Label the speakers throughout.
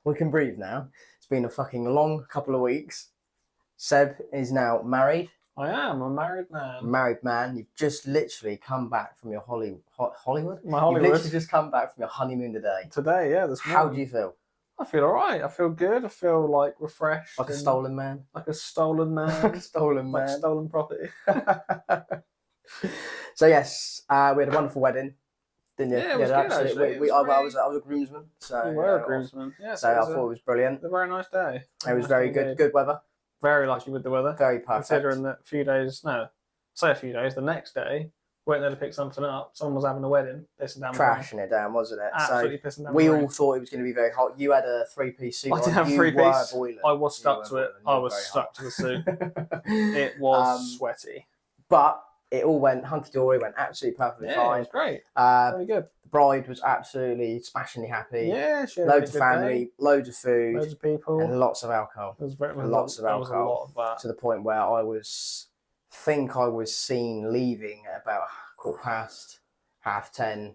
Speaker 1: We can breathe now. It's been a fucking long couple of weeks. Seb is now married.
Speaker 2: I am a married man.
Speaker 1: Married man. You've just literally come back from your Hollywood.
Speaker 2: My Hollywood.
Speaker 1: You've literally just come back from your honeymoon today.
Speaker 2: Today, yeah. This morning.
Speaker 1: How do you feel?
Speaker 2: I feel all right. I feel good. I feel like refreshed.
Speaker 1: Like a stolen man?
Speaker 2: Like a stolen man.
Speaker 1: Like a stolen man.
Speaker 2: Like stolen property.
Speaker 1: So yes, we had a wonderful wedding. Didn't you?
Speaker 2: Yeah, it was good, actually.
Speaker 1: I was a groomsman. So,
Speaker 2: You were a groomsman. Yeah,
Speaker 1: so I thought it was brilliant.
Speaker 2: A very nice day.
Speaker 1: It was very good. Good weather.
Speaker 2: Very lucky with the weather.
Speaker 1: Very perfect.
Speaker 2: Considering that the next day, went there to pick something up. Someone was having a wedding. Pissing down
Speaker 1: Trashing it down, wasn't it?
Speaker 2: Absolutely pissing down.
Speaker 1: We all thought it was going to be very hot. You had a three-piece suit.
Speaker 2: I did have three-piece. I was stuck to it. I was stuck to the suit. It was sweaty.
Speaker 1: But it all went hunky-dory, went absolutely perfectly fine.
Speaker 2: It was great.
Speaker 1: Very good. The bride was absolutely smashingly happy.
Speaker 2: Yeah, she had
Speaker 1: loads of family, loads of food,
Speaker 2: loads of people,
Speaker 1: and lots of alcohol. Lots of alcohol.
Speaker 2: Was a lot of that.
Speaker 1: To the point where I was seen leaving at about 10:15, 10:30,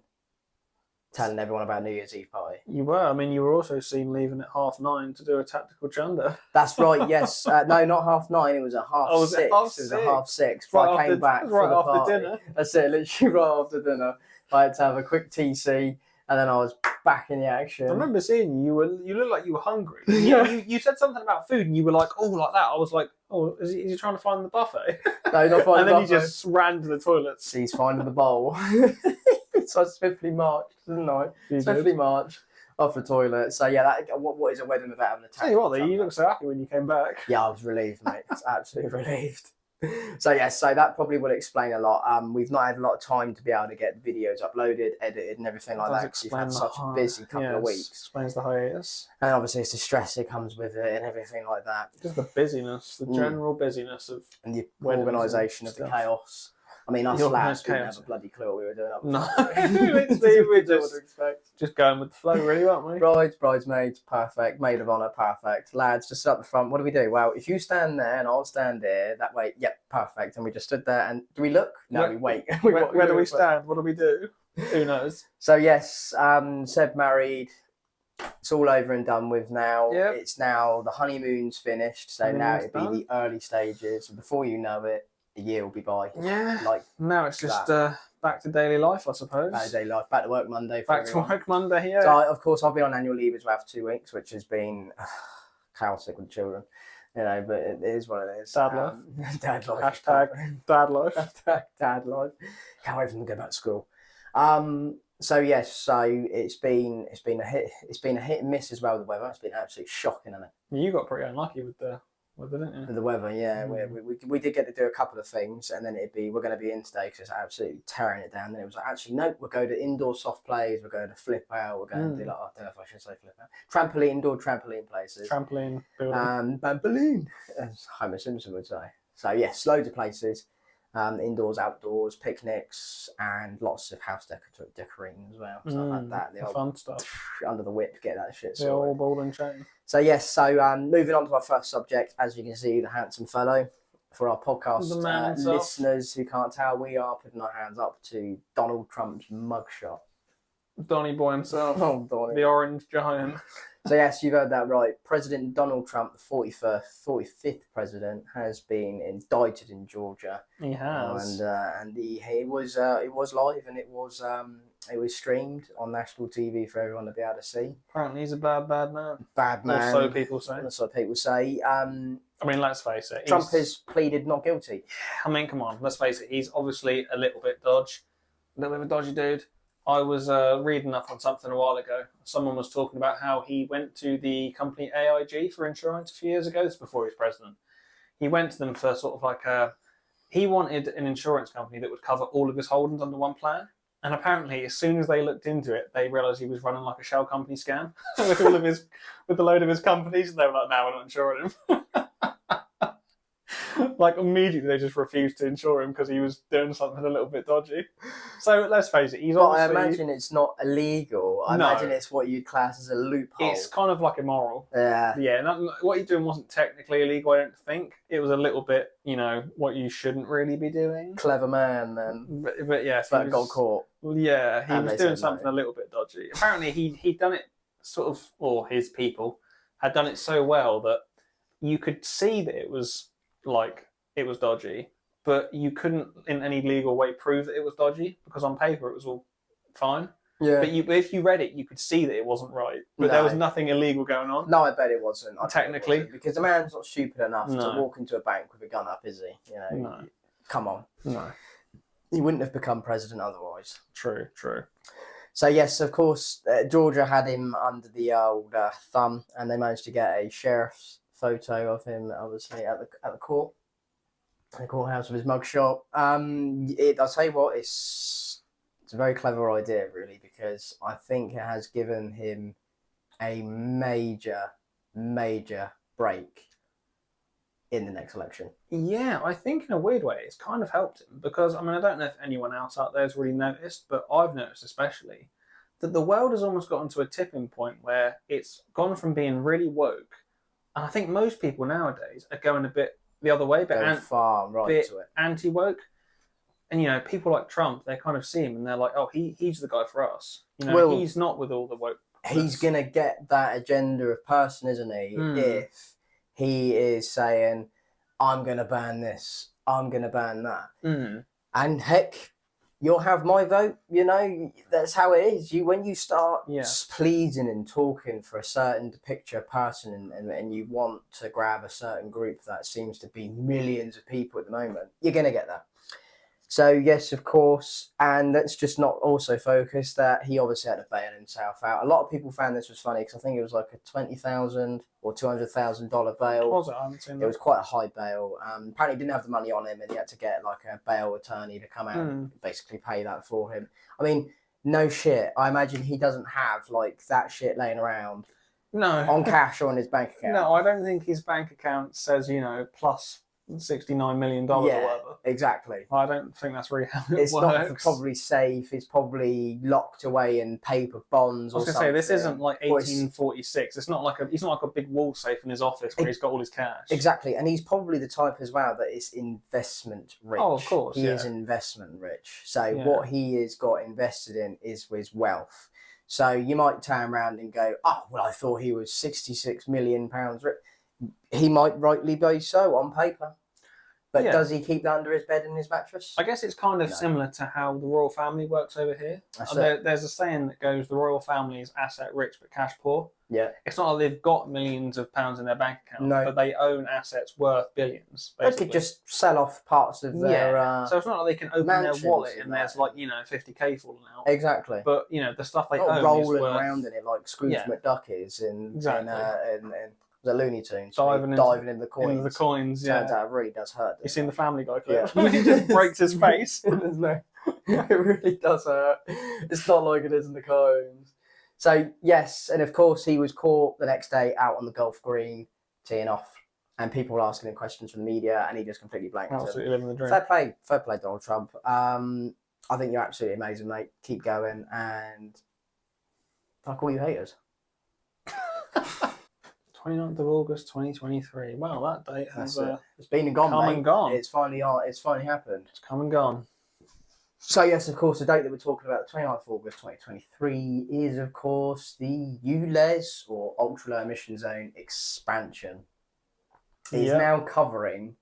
Speaker 1: telling everyone about New Year's Eve party.
Speaker 2: You were. I mean, you were also seen leaving at 9:30 to do a tactical chunder.
Speaker 1: That's right. Yes. No, not 9:30. It was at 6:30.
Speaker 2: Was it 6:30?
Speaker 1: It was at 6:30.
Speaker 2: Right
Speaker 1: I came back
Speaker 2: right
Speaker 1: for the
Speaker 2: after
Speaker 1: party.
Speaker 2: dinner.
Speaker 1: That's it. Literally right after dinner. I had to have a quick TC, and then I was back in the action.
Speaker 2: I remember seeing you. You looked like you were hungry. You said something about food, and you were like, "Oh, like that." I was like, "Oh, is he trying to find the buffet?"
Speaker 1: No, not finding the buffet.
Speaker 2: And then you just ran to the toilets.
Speaker 1: He's finding the bowl. So I swiftly marched, didn't I? Swiftly marched off the toilet. So yeah, what is a wedding without having a tactical?
Speaker 2: Tell you what, though, you looked so happy when you came back.
Speaker 1: Yeah, I was relieved, mate. I was absolutely relieved. So yeah, so that probably will explain a lot. We've not had a lot of time to be able to get videos uploaded, edited, and everything like that. Because you've had such a busy couple of weeks.
Speaker 2: Explains the hiatus.
Speaker 1: And obviously, it's the stress that comes with it and everything like that.
Speaker 2: Just the busyness, the general busyness of
Speaker 1: and the organisation of the chaos. I mean, us lads didn't have a bloody clue what we were doing up
Speaker 2: No,
Speaker 1: we
Speaker 2: just going with the flow, really, weren't we?
Speaker 1: Brides, bridesmaids, perfect. Maid of honour, perfect. Lads, just up the front. What do we do? Well, if you stand there and I'll stand here, that way, yep, perfect. And we just stood there. And do we look? No, we wait.
Speaker 2: Where do we stand? What do we do? Who knows?
Speaker 1: So yes, Seb married. It's all over and done with now.
Speaker 2: Yep.
Speaker 1: It's now the honeymoon's finished. So now it'll be the early stages. And before you know it, a year will be by.
Speaker 2: Yeah.
Speaker 1: Like
Speaker 2: now it's just back to daily life, I suppose.
Speaker 1: Back to daily life. Back to work Monday.
Speaker 2: Back to work Monday, yeah.
Speaker 1: So of course I've been on annual leave as well for 2 weeks, which has been chaotic with children. You know, but it is what it is.
Speaker 2: Dad life.
Speaker 1: Dad life.
Speaker 2: Hashtag dad life.
Speaker 1: Hashtag dad life. Can't wait for them to go back to school. So yes, so it's been a hit and miss as well. The weather. It's been absolutely shocking, hasn't it?
Speaker 2: You got pretty unlucky with the weather, didn't you?
Speaker 1: With the weather, yeah. We did get to do a couple of things, and then we're going to be in today because it's absolutely tearing it down. Then it was like, actually, no, we'll go to indoor soft plays, we're going to flip out, we're going to do like, I don't know if I should say flip out. Indoor trampoline places.
Speaker 2: Trampoline building.
Speaker 1: Trampoline, as Homer Simpson would say. So yes, loads of places. Indoors, outdoors, picnics, and lots of house decorating as well. Stuff like that.
Speaker 2: The fun stuff.
Speaker 1: Under the whip, get that shit
Speaker 2: sorted. The old ball and chain.
Speaker 1: So yes, moving on to our first subject, as you can see, the handsome fellow. For our podcast listeners who can't tell, we are putting our hands up to Donald Trump's mugshot.
Speaker 2: Donny boy himself.
Speaker 1: Oh, Donny.
Speaker 2: The orange giant.
Speaker 1: So yes, you've heard that right. President Donald Trump, the 45th president, has been indicted in Georgia.
Speaker 2: He has,
Speaker 1: and it was live, and it was streamed on national TV for everyone to be able to see.
Speaker 2: Apparently, he's a bad man.
Speaker 1: Bad man.
Speaker 2: Or so people say.
Speaker 1: That's what people say. I
Speaker 2: mean, let's face it.
Speaker 1: Trump has pleaded not guilty.
Speaker 2: I mean, come on, let's face it. He's obviously a little bit a little bit of a dodgy dude. I was reading up on something a while ago. Someone was talking about how he went to the company AIG for insurance a few years ago. This is before he was president. He went to them for sort of like he wanted an insurance company that would cover all of his holdings under one plan. And apparently, as soon as they looked into it, they realised he was running like a shell company scam with a load of his companies. And they were like, "No, we're not insuring him." Like immediately they just refused to insure him because he was doing something a little bit dodgy. So let's face it, I
Speaker 1: imagine it's not illegal. I imagine it's what you'd class as a loophole.
Speaker 2: It's kind of like immoral.
Speaker 1: Yeah.
Speaker 2: Yeah, what you're doing wasn't technically illegal, I don't think. It was a little bit, what you shouldn't really be doing.
Speaker 1: Clever man then.
Speaker 2: But yes.
Speaker 1: But got caught.
Speaker 2: Yeah, he was doing something a little bit dodgy. Apparently he'd done it sort of, or his people, had done it so well that you could see that it was dodgy, but you couldn't in any legal way prove that it was dodgy because on paper it was all fine.
Speaker 1: Yeah.
Speaker 2: But if you read it, you could see that it wasn't right. But there was nothing illegal going on.
Speaker 1: No, I bet it wasn't.
Speaker 2: Technically.
Speaker 1: It wasn't, because the man's not stupid enough
Speaker 2: No.
Speaker 1: to walk into a bank with a gun up, is he? You know,
Speaker 2: No.
Speaker 1: Come on.
Speaker 2: No.
Speaker 1: He wouldn't have become president otherwise.
Speaker 2: True.
Speaker 1: So yes, of course, Georgia had him under the old thumb, and they managed to get a sheriff's photo of him, obviously at the court, the courthouse with his mugshot. I'll tell you what, it's a very clever idea, really, because I think it has given him a major break in the next election.
Speaker 2: Yeah, I think in a weird way it's kind of helped him because, I mean, I don't know if anyone else out there has really noticed, but I've noticed especially that the world has almost gotten to a tipping point where it's gone from being really woke, and I think most people nowadays are going a bit the other way, but anti-woke. And, you know, people like Trump, they kind of see him and they're like, oh, he's the guy for us. You know, he's not with all the woke.
Speaker 1: He's going to get that agenda of person, isn't he? If he is saying, I'm going to ban this, I'm going to ban that. And heck, you'll have my vote. You know, that's how it is. When you start pleading and talking for a certain picture person and you want to grab a certain group that seems to be millions of people at the moment, you're going to get that. So, yes, of course, and let's just not also focus that he obviously had to bail himself out. A lot of people found this was funny because I think it was like a $20,000 or $200,000 bail.
Speaker 2: Was it? I haven't seen that.
Speaker 1: It was quite a high bail. Apparently, he didn't have the money on him and he had to get like a bail attorney to come out and basically pay that for him. I mean, no shit. I imagine he doesn't have like that shit laying around.
Speaker 2: No.
Speaker 1: On cash or on his bank account.
Speaker 2: No, I don't think his bank account says, you know, plus $69 million or whatever.
Speaker 1: Exactly.
Speaker 2: I don't think that's really how it
Speaker 1: it's
Speaker 2: works.
Speaker 1: It's not probably safe. It's probably locked away in paper bonds.
Speaker 2: I was going to say, this isn't like 1846. It's not like he's not like a big wall safe in his office where he's got all his cash.
Speaker 1: Exactly, and he's probably the type as well that is investment rich.
Speaker 2: Oh, of course,
Speaker 1: he is investment rich. So what he has got invested in is his wealth. So you might turn around and go, oh, well, I thought he was £66 million rich. He might rightly be so on paper. But does he keep that under his bed and his mattress?
Speaker 2: I guess it's kind of similar to how the royal family works over here. There's a saying that goes, the royal family is asset rich but cash poor.
Speaker 1: Yeah.
Speaker 2: It's not like they've got millions of pounds in their bank account, but they own assets worth billions, basically.
Speaker 1: They could just sell off parts of their
Speaker 2: so it's not like they can open their wallet and there's like, you know, 50k falling out.
Speaker 1: Exactly.
Speaker 2: But, you know, the stuff they own
Speaker 1: rolling
Speaker 2: is worth...
Speaker 1: around in it like Scrooge McDuck is in the Looney Tunes.
Speaker 2: Diving
Speaker 1: in the coins.
Speaker 2: Into the coins, yeah.
Speaker 1: Turns out it really does hurt.
Speaker 2: You've seen the Family Guy clip?
Speaker 1: Yeah.
Speaker 2: He just breaks his face.
Speaker 1: It really does hurt. It's not like it is in the coins. So, yes, and of course he was caught the next day out on the golf green, teeing off, and people were asking him questions from the media, and he just completely blanked.
Speaker 2: Absolutely living the dream.
Speaker 1: Fair play, Donald Trump. I think you're absolutely amazing, mate. Keep going, and fuck all you haters.
Speaker 2: 29th of August 2023. Wow, that date has
Speaker 1: it's been and gone,
Speaker 2: come
Speaker 1: mate.
Speaker 2: and gone.
Speaker 1: It's finally happened.
Speaker 2: It's come and gone.
Speaker 1: So yes, of course, the date that we're talking about, the 29th of August 2023, is of course the ULEZ or Ultra Low Emission Zone expansion. It is now covering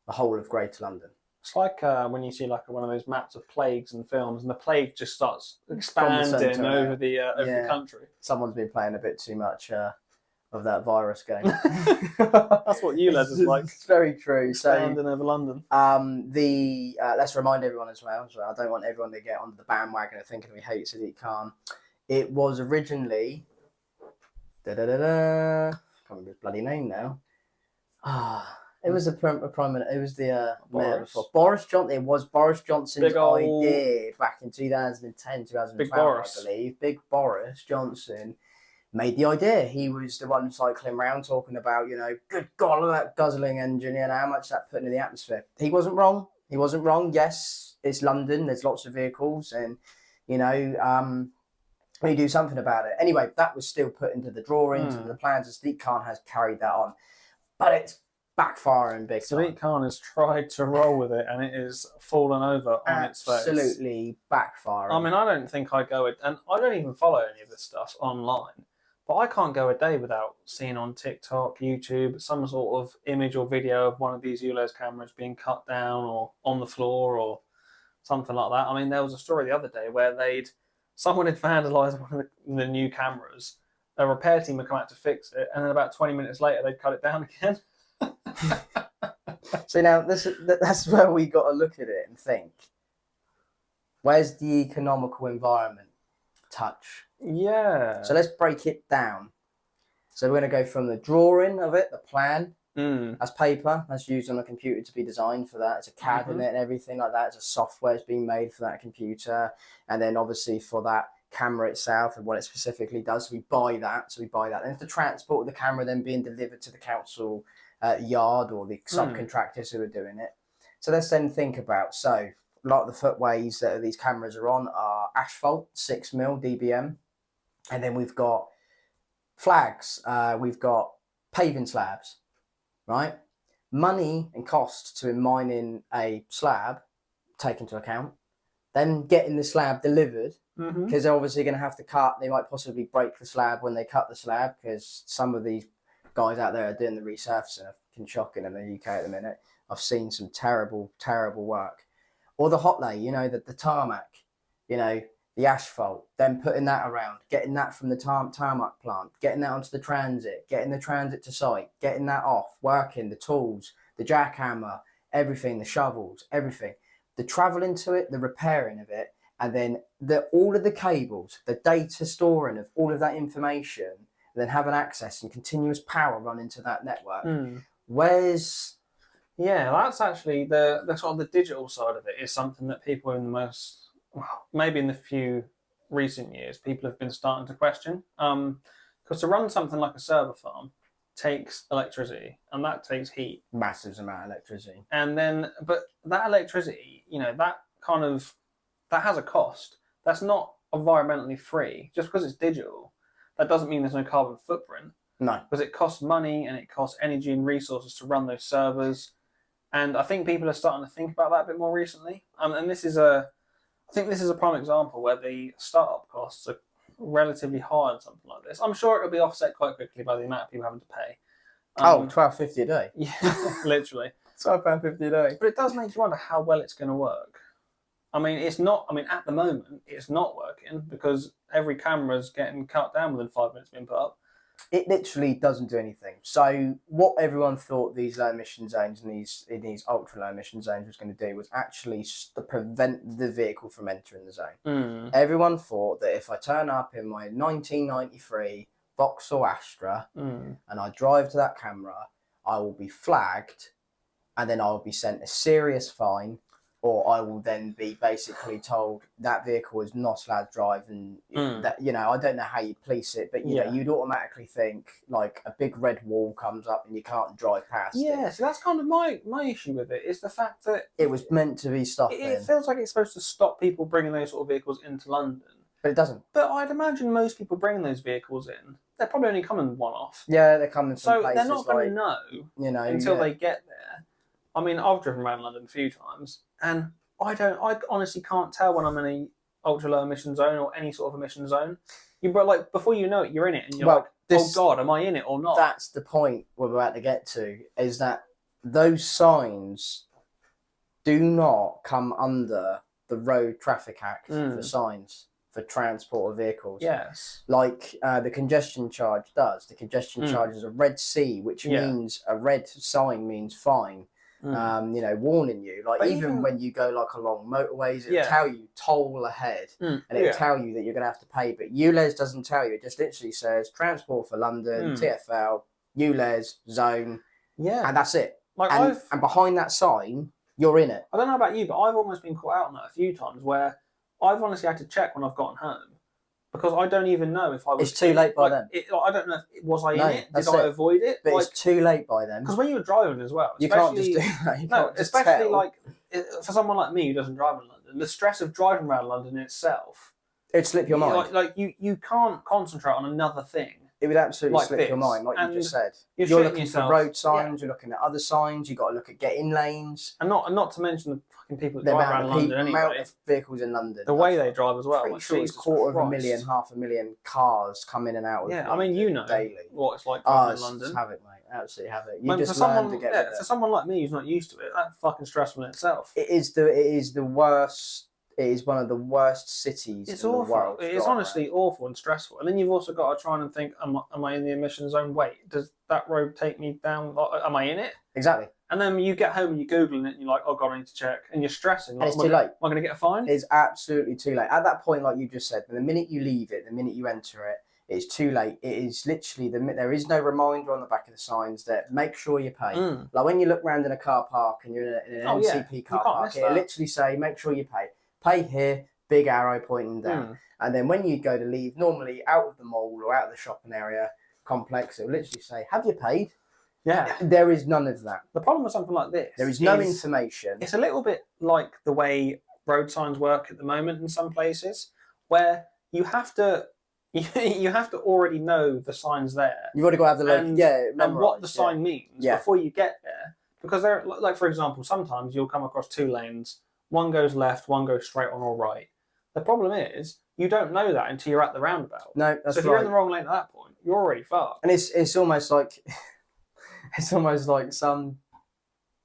Speaker 1: the whole of Greater London.
Speaker 2: It's like when you see like one of those maps of plagues and films, and the plague just starts expanding over the country.
Speaker 1: Someone's been playing a bit too much of that virus game.
Speaker 2: That's what ULEZ is like.
Speaker 1: It's very true.
Speaker 2: Expanding over London.
Speaker 1: Let's remind everyone as well. I don't want everyone to get onto the bandwagon of thinking we hate Sadiq Khan. It was originally can't remember his bloody name now. It was the prime minister. It was the mayor before. Boris Johnson. It was Boris Johnson's idea back in 2010, 2012, I believe. Big Boris Johnson made the idea. He was the one cycling around talking about, you know, good God, look at that guzzling engine, you know, how much that put into the atmosphere. He wasn't wrong. Yes, it's London. There's lots of vehicles, and you know, we do something about it. Anyway, that was still put into the drawings and the plans. Sadiq Khan has carried that on, but it's backfiring big time.
Speaker 2: Sadiq Khan has tried to roll with it, and it is fallen over on its face.
Speaker 1: Absolutely backfiring.
Speaker 2: I mean, I don't think I go, and I don't even follow any of this stuff online. But I can't go a day without seeing on TikTok, YouTube, some sort of image or video of one of these ULEZ cameras being cut down or on the floor or something like that. I mean, there was a story the other day where someone had vandalised one of the new cameras. A repair team had come out to fix it, and then about 20 minutes later, they'd cut it down again.
Speaker 1: So now that's where we got to look at it and think, where's the economical environment touch?
Speaker 2: Yeah.
Speaker 1: So let's break it down. So we're going to go from the drawing of it, the plan. That's paper. That's used on a computer to be designed for that. It's a CAD in it and everything like that. It's a software that's being made for that computer. And then obviously for that camera itself and what it specifically does, we buy that. And if the transport of the camera then being delivered to the council yard or the subcontractors who are doing it. So let's then think about, so a lot of the footways that these cameras are on are asphalt, 6mm dBm. And then we've got flags, we've got paving slabs, right? Money and cost to mining a slab, take into account. Then getting the slab delivered, because they're obviously going to have to cut. They might possibly break the slab when they cut the slab, because some of these guys out there are doing the resurfacing. It's shocking in the UK at the minute. I've seen some terrible, terrible work. Or the hot lay, the tarmac, the asphalt, then putting that around, getting that from the tarmac plant, getting that onto the transit, getting the transit to site, getting that off, working, the tools, the jackhammer, everything, the shovels, everything. The travelling to it, the repairing of it, and then all of the cables, the data storing of all of that information, and then having access and continuous power running to that network.
Speaker 2: Yeah, that's actually the sort of the digital side of it is something that people maybe in the few recent years, people have been starting to question. Because to run something like a server farm takes electricity, and that takes heat.
Speaker 1: Massive amount of electricity.
Speaker 2: But that electricity, that has a cost. That's not environmentally free. Just because it's digital, that doesn't mean there's no carbon footprint.
Speaker 1: No.
Speaker 2: Because it costs money and it costs energy and resources to run those servers. And I think people are starting to think about that a bit more recently. And I think this is a prime example where the startup costs are relatively high on something like this. I'm sure it'll be offset quite quickly by the amount of people having to pay.
Speaker 1: £12.50 a day.
Speaker 2: Yeah, literally.
Speaker 1: £12.50 a day.
Speaker 2: But it does make you wonder how well it's going to work. At the moment, it's not working because every camera's getting cut down within 5 minutes of being put up.
Speaker 1: It literally doesn't do anything. So what everyone thought these low emission zones and these ultra low emission zones was going to do was actually to prevent the vehicle from entering the zone. Everyone thought that if I turn up in my 1993 Vauxhall Astra and I drive to that camera, I will be flagged and then I will be sent a serious fine, or I will then be basically told that vehicle is not allowed to drive, and that I don't know how you police it, but you'd automatically think like a big red wall comes up and you can't drive past it.
Speaker 2: Yeah, so that's kind of my issue with it, is the fact that
Speaker 1: it was meant to be stopping.
Speaker 2: It feels like it's supposed to stop people bringing those sort of vehicles into London.
Speaker 1: But it doesn't.
Speaker 2: But I'd imagine most people bringing those vehicles in, they're probably only coming one-off.
Speaker 1: Yeah, they're coming from places.
Speaker 2: So they're not going to know until they get there. I mean, I've driven around London a few times, and I honestly can't tell when I'm in an ultra low emission zone or any sort of emission zone. Before you know it, you're in it, and you're oh God, am I in it or not?
Speaker 1: That's the point we're about to get to, is that those signs do not come under the Road Traffic Act for signs for transport of vehicles.
Speaker 2: Yes.
Speaker 1: Like the congestion charge does. The congestion charge is a red C, which means a red sign means fine. Warning you. Like even when you go like along motorways, it'll tell you toll ahead, and it'll tell you that you're gonna have to pay. But ULEZ doesn't tell you. It just literally says transport for London, TfL, ULEZ zone, and that's it. And behind that sign, you're in it.
Speaker 2: I don't know about you, but I've almost been caught out on that a few times where I've honestly had to check when I've gotten home. Because I don't even know if I was...
Speaker 1: It's too late by then.
Speaker 2: I don't know, was I in it? Did I avoid it?
Speaker 1: But it's too late by then.
Speaker 2: Because when you're driving as well...
Speaker 1: You can't just do that.
Speaker 2: Especially for someone like me who doesn't drive in London, the stress of driving around London in itself...
Speaker 1: It'd slip your mind.
Speaker 2: You can't concentrate on another thing
Speaker 1: It would absolutely
Speaker 2: like
Speaker 1: slip your
Speaker 2: this,
Speaker 1: mind, like
Speaker 2: and
Speaker 1: you just said.
Speaker 2: you're
Speaker 1: You're
Speaker 2: shitting
Speaker 1: looking
Speaker 2: yourself.
Speaker 1: for road signs, you're looking at other signs, you've got to look at get-in lanes.
Speaker 2: And not to mention the fucking people that
Speaker 1: The
Speaker 2: drive
Speaker 1: amount
Speaker 2: around
Speaker 1: of
Speaker 2: London
Speaker 1: people,
Speaker 2: anyway.
Speaker 1: amount of vehicles in London.
Speaker 2: The way they drive as well.
Speaker 1: Pretty
Speaker 2: Like,
Speaker 1: sure it's
Speaker 2: Jesus
Speaker 1: quarter of a
Speaker 2: Christ.
Speaker 1: million, half a million cars come in and out of
Speaker 2: Yeah, I
Speaker 1: London
Speaker 2: mean, you know
Speaker 1: daily.
Speaker 2: what it's like
Speaker 1: Oh,
Speaker 2: driving in London.
Speaker 1: have it, mate. Absolutely have it. You
Speaker 2: When
Speaker 1: just
Speaker 2: for
Speaker 1: learn
Speaker 2: someone,
Speaker 1: to get
Speaker 2: yeah,
Speaker 1: with
Speaker 2: for
Speaker 1: it.
Speaker 2: someone like me who's not used to it, that's fucking stressful in itself.
Speaker 1: It is the worst. It is one of the worst cities
Speaker 2: It's
Speaker 1: in
Speaker 2: awful.
Speaker 1: the world.
Speaker 2: It is honestly awful and stressful. And then you've also got to try and think, am I in the emission zone? Wait, does that road take me down? Am I in it?
Speaker 1: Exactly.
Speaker 2: And then you get home and you're Googling it and you're like, oh God, I need to check. And you're stressing. Like,
Speaker 1: And it's too late.
Speaker 2: Am I going to get a fine?
Speaker 1: It's absolutely too late. At that point, like you just said, the minute you leave it, the minute you enter it, it's too late. It is literally, there is no reminder on the back of the signs that make sure you pay. Like when you look around in a car park and you're in an NCP car park, it'll literally say, make sure you pay. Pay here, big arrow pointing down. And then when you go to leave, normally out of the mall or out of the shopping area complex, it'll literally say, have you paid?
Speaker 2: Yeah.
Speaker 1: There is none of that.
Speaker 2: The problem with something like this,
Speaker 1: there is no information.
Speaker 2: It's a little bit like the way road signs work at the moment in some places, where you have to already know the signs there.
Speaker 1: You've got to go have the
Speaker 2: and what the sign means before you get there. Because they're like, for example, sometimes you'll come across two lanes. One goes left, one goes straight on or right. The problem is you don't know that until you're at the roundabout.
Speaker 1: No, that's
Speaker 2: so if you're in the wrong lane at that point, you're already fucked.
Speaker 1: And it's almost like some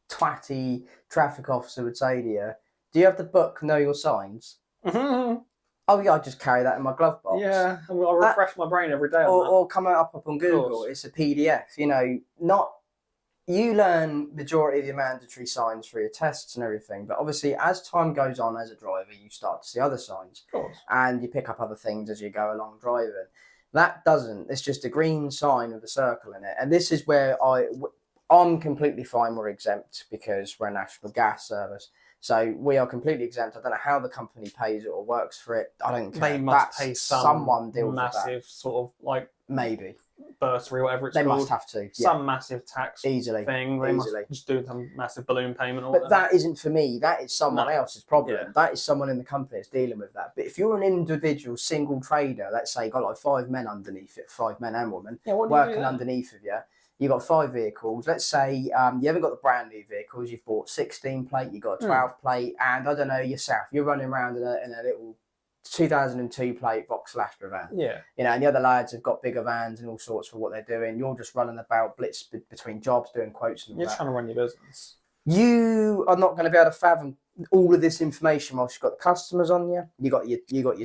Speaker 1: twatty traffic officer would say to you, "Do you have the book Know Your Signs?" Oh yeah, I just carry that in my glove box.
Speaker 2: Yeah, I refresh my brain every day.
Speaker 1: Or come up on Google. It's a PDF. You know, you learn majority of your mandatory signs for your tests and everything, but obviously as time goes on as a driver, you start to see other signs.
Speaker 2: Of course.
Speaker 1: And you pick up other things as you go along driving. That doesn't. It's just a green sign with a circle in it. And this is where I'm completely fine we're exempt because we're a national gas service. So we are completely exempt. I don't know how the company pays it or works for it. I don't care.
Speaker 2: They must pay
Speaker 1: someone deals
Speaker 2: massive
Speaker 1: with that.
Speaker 2: Sort of like
Speaker 1: maybe
Speaker 2: bursary, whatever it's
Speaker 1: called.
Speaker 2: They
Speaker 1: must have to.
Speaker 2: Some massive tax
Speaker 1: easily
Speaker 2: thing. They must just do some massive balloon payment.
Speaker 1: But that isn't for me. That is someone else's problem.
Speaker 2: Yeah.
Speaker 1: That is someone in the company that's dealing with that. But if you're an individual single trader, let's say you got like 5 men underneath it, 5 men and women working underneath of you. You've got 5 vehicles. Let's say you haven't got the brand new vehicles. You've bought 16 plate. You've got a 12 plate, and I don't know yourself. You're running around in a little 2002 plate Vauxhall Astra van.
Speaker 2: Yeah.
Speaker 1: You know, and the other lads have got bigger vans and all sorts for what they're doing. You're just running about blitz between jobs, doing quotes and all
Speaker 2: You're
Speaker 1: that.
Speaker 2: trying to run your business.
Speaker 1: You are not going to be able to fathom all of this information whilst you've got the customers on you. You got your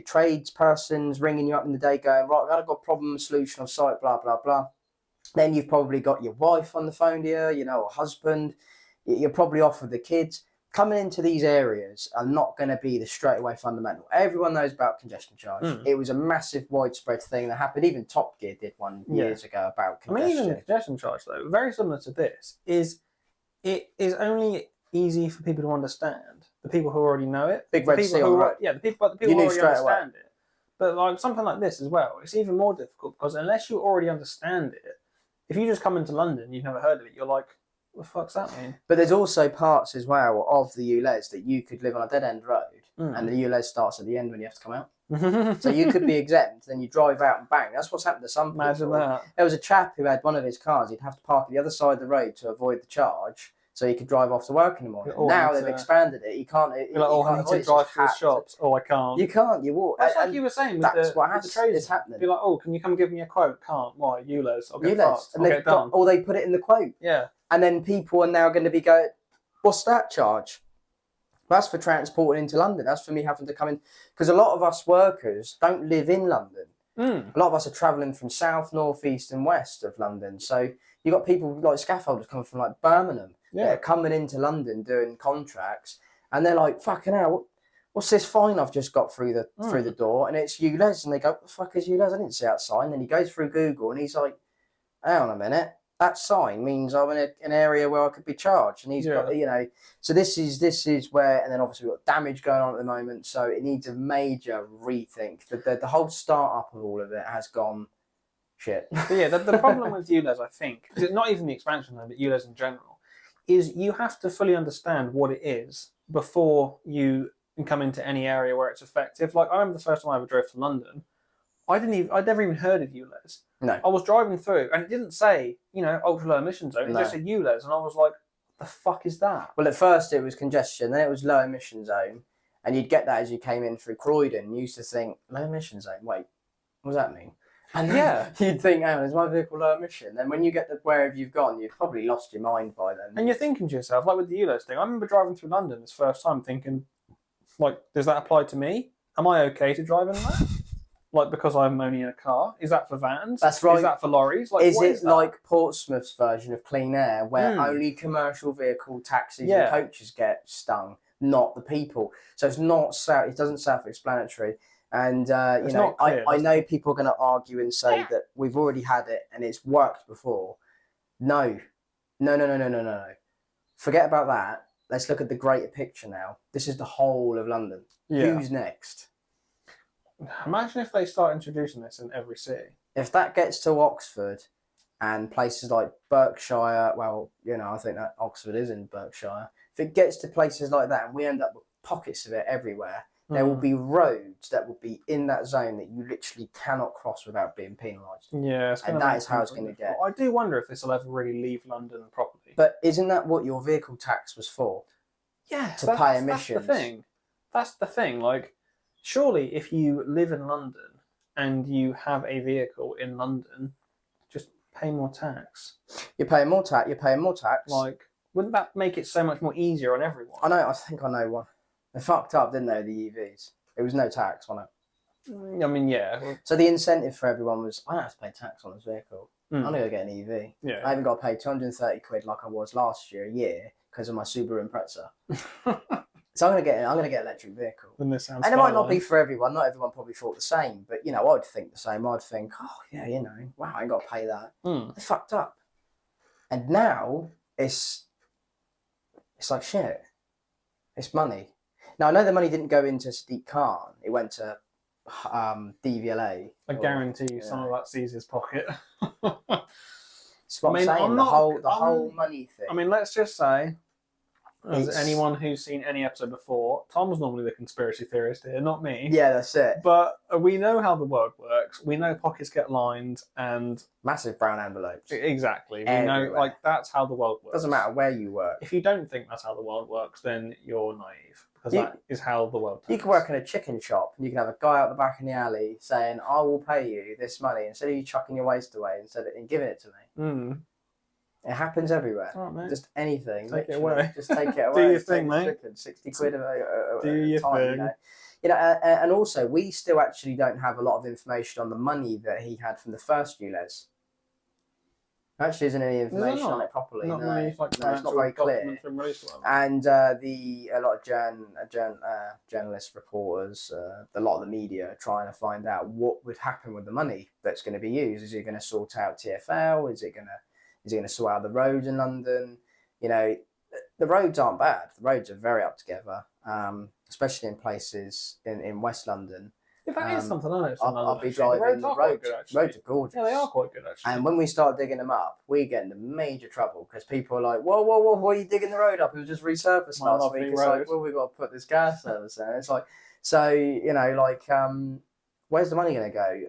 Speaker 1: tradespersons ringing you up in the day, going, right, I've got a problem, solution on site, blah blah blah. Then you've probably got your wife on the phone to you, you know, or husband. You're probably off with the kids. Coming into these areas are not going to be the straightaway fundamental. Everyone knows about congestion charge. It was a massive, widespread thing that happened. Even Top Gear did one years ago about congestion.
Speaker 2: I mean, even the congestion charge, though, very similar to this, it is only easy for people to understand. The people who already know it.
Speaker 1: Big red sea on the road.
Speaker 2: Yeah, the people who already understand it. But like something like this as well, it's even more difficult because unless you already understand it, if you just come into London, you've never heard of it, you're like, what the fuck's that mean?
Speaker 1: But there's also parts as well of the ULEZ that you could live on a dead-end road and the ULEZ starts at the end when you have to come out. So you could be exempt, then you drive out and bang. That's what's happened to some people.
Speaker 2: Imagine that.
Speaker 1: There was a chap who had one of his cars, he'd have to park at the other side of the road to avoid the charge so he could drive off to work in the morning. Now they've expanded it. You can't...
Speaker 2: You're like, I need to drive to the shops. Oh, I can't.
Speaker 1: You can't, you walk.
Speaker 2: That's like you were saying with the traders.
Speaker 1: It's happening.
Speaker 2: Be like, oh, can you come give me a quote? Can't. Why? ULEZ. I'll get
Speaker 1: ULEZ.
Speaker 2: fucked. I'll get done.
Speaker 1: Or they put it in the quote.
Speaker 2: Yeah.
Speaker 1: And then people are now going to be going, what's that charge? That's for transporting into London. That's for me having to come in. Because a lot of us workers don't live in London. A lot of us are travelling from south, north, east and west of London. So you've got people like scaffolders coming from like Birmingham. Yeah. Coming into London doing contracts. And they're like, fucking hell, what's this fine I've just got through the door? And it's ULEZ. And they go, what the fuck is ULEZ? I didn't see that sign. And then he goes through Google and he's like, hang on a minute. That sign means I'm in an area where I could be charged. And he's got, you know, so this is where, and then obviously we've got damage going on at the moment. So it needs a major rethink. The whole start-up of all of it has gone shit.
Speaker 2: But yeah, the problem with ULEZ, I think, not even the expansion though, but ULEZ in general, is you have to fully understand what it is before you come into any area where it's effective. Like, I remember the first time I ever drove to London, I'd never even heard of ULEZ.
Speaker 1: No.
Speaker 2: I was driving through and it didn't say, ultra low emission zone. It
Speaker 1: No.
Speaker 2: just said ULEZ, and I was like, the fuck is that?
Speaker 1: Well, at first it was congestion, then it was low emission zone, and you'd get that as you came in through Croydon. You used to think, low emission zone, wait, what does that mean? And then you'd think, hang on, is my vehicle low emission? Then when you get to wherever you've gone, you've probably lost your mind by then.
Speaker 2: And you're thinking to yourself, like with the ULEZ thing, I remember driving through London this first time thinking, like, does that apply to me? Am I okay to drive in that? Like, because I'm only in a car? Is that for vans?
Speaker 1: That's right.
Speaker 2: Is that for lorries? Like,
Speaker 1: is
Speaker 2: what
Speaker 1: it like Portsmouth's version of clean air, where only commercial vehicle taxis and coaches get stung, not the people? So it's not it doesn't self-explanatory. And I know people are going to argue and say that we've already had it and it's worked before. No. Forget about that. Let's look at the greater picture now. This is the whole of London. Yeah. Who's next?
Speaker 2: Imagine if they start introducing this in every city.
Speaker 1: If that gets to Oxford and places like Berkshire, well, I think that Oxford is in Berkshire. If it gets to places like that and we end up with pockets of it everywhere, there will be roads that will be in that zone that you literally cannot cross without being penalised.
Speaker 2: Yeah,
Speaker 1: and that is how it's going to get.
Speaker 2: I do wonder if this will ever really leave London properly.
Speaker 1: But isn't that what your vehicle tax was for?
Speaker 2: Yeah,
Speaker 1: to pay emissions.
Speaker 2: That's the thing. Like, surely if you live in London and you have a vehicle in London, just pay more tax.
Speaker 1: You're paying more tax.
Speaker 2: Like, wouldn't that make it so much more easier on everyone?
Speaker 1: I know. I think I know one. They fucked up, didn't they, the EVs? It was no tax on it.
Speaker 2: I mean, yeah.
Speaker 1: So the incentive for everyone was, I don't have to pay tax on this vehicle. I'm going to get an EV.
Speaker 2: Yeah.
Speaker 1: I haven't got to pay 230 quid like I was last year, a year, because of my Subaru Impreza. So I'm going to get an electric vehicle.
Speaker 2: And it
Speaker 1: might not be for everyone. Not everyone probably thought the same. But, I'd think the same. I'd think, wow, I ain't got to pay that. They fucked up. And now it's like shit. It's money. Now, I know the money didn't go into Sadiq Khan. It went to DVLA.
Speaker 2: I guarantee you some of that sees his pocket.
Speaker 1: That's what I'm saying. The whole money thing.
Speaker 2: I mean, let's just say, as anyone who's seen any episode before, Tom's normally the conspiracy theorist here, not me.
Speaker 1: Yeah, that's it.
Speaker 2: But we know how the world works. We know pockets get lined and...
Speaker 1: massive brown envelopes.
Speaker 2: Exactly. We know, that's how the world works.
Speaker 1: Doesn't matter where you work.
Speaker 2: If you don't think that's how the world works, then you're naive. Because that is how the world works.
Speaker 1: You can work in a chicken shop and you can have a guy out the back in the alley saying, I will pay you this money, instead of you chucking your waste away and giving it to me. It happens everywhere.
Speaker 2: Right,
Speaker 1: just anything.
Speaker 2: Take it away.
Speaker 1: Just take it away.
Speaker 2: Do your thing, mate.
Speaker 1: Chicken, 60 quid a
Speaker 2: Do your
Speaker 1: time,
Speaker 2: thing.
Speaker 1: And also, we still actually don't have a lot of information on the money that he had from the first ULEZ. There actually isn't any information on it properly.
Speaker 2: Not really,
Speaker 1: it's not very clear. And a lot of journalists, reporters, a lot of the media are trying to find out what would happen with the money that's going to be used. Is it going to sort out TfL? Is it going to sort out the roads in London? The roads aren't bad. The roads are very up together, especially in places in West London.
Speaker 2: If that is something I noticed.
Speaker 1: I'll be driving the roads. Roads are gorgeous.
Speaker 2: Yeah, they are quite good, actually.
Speaker 1: And when we start digging them up, we get into major trouble because people are like, whoa, why are you digging the road up? It was just resurfaced last week. It's like, well, we've got to put this gas service there. It's like, so, where's the money going to go?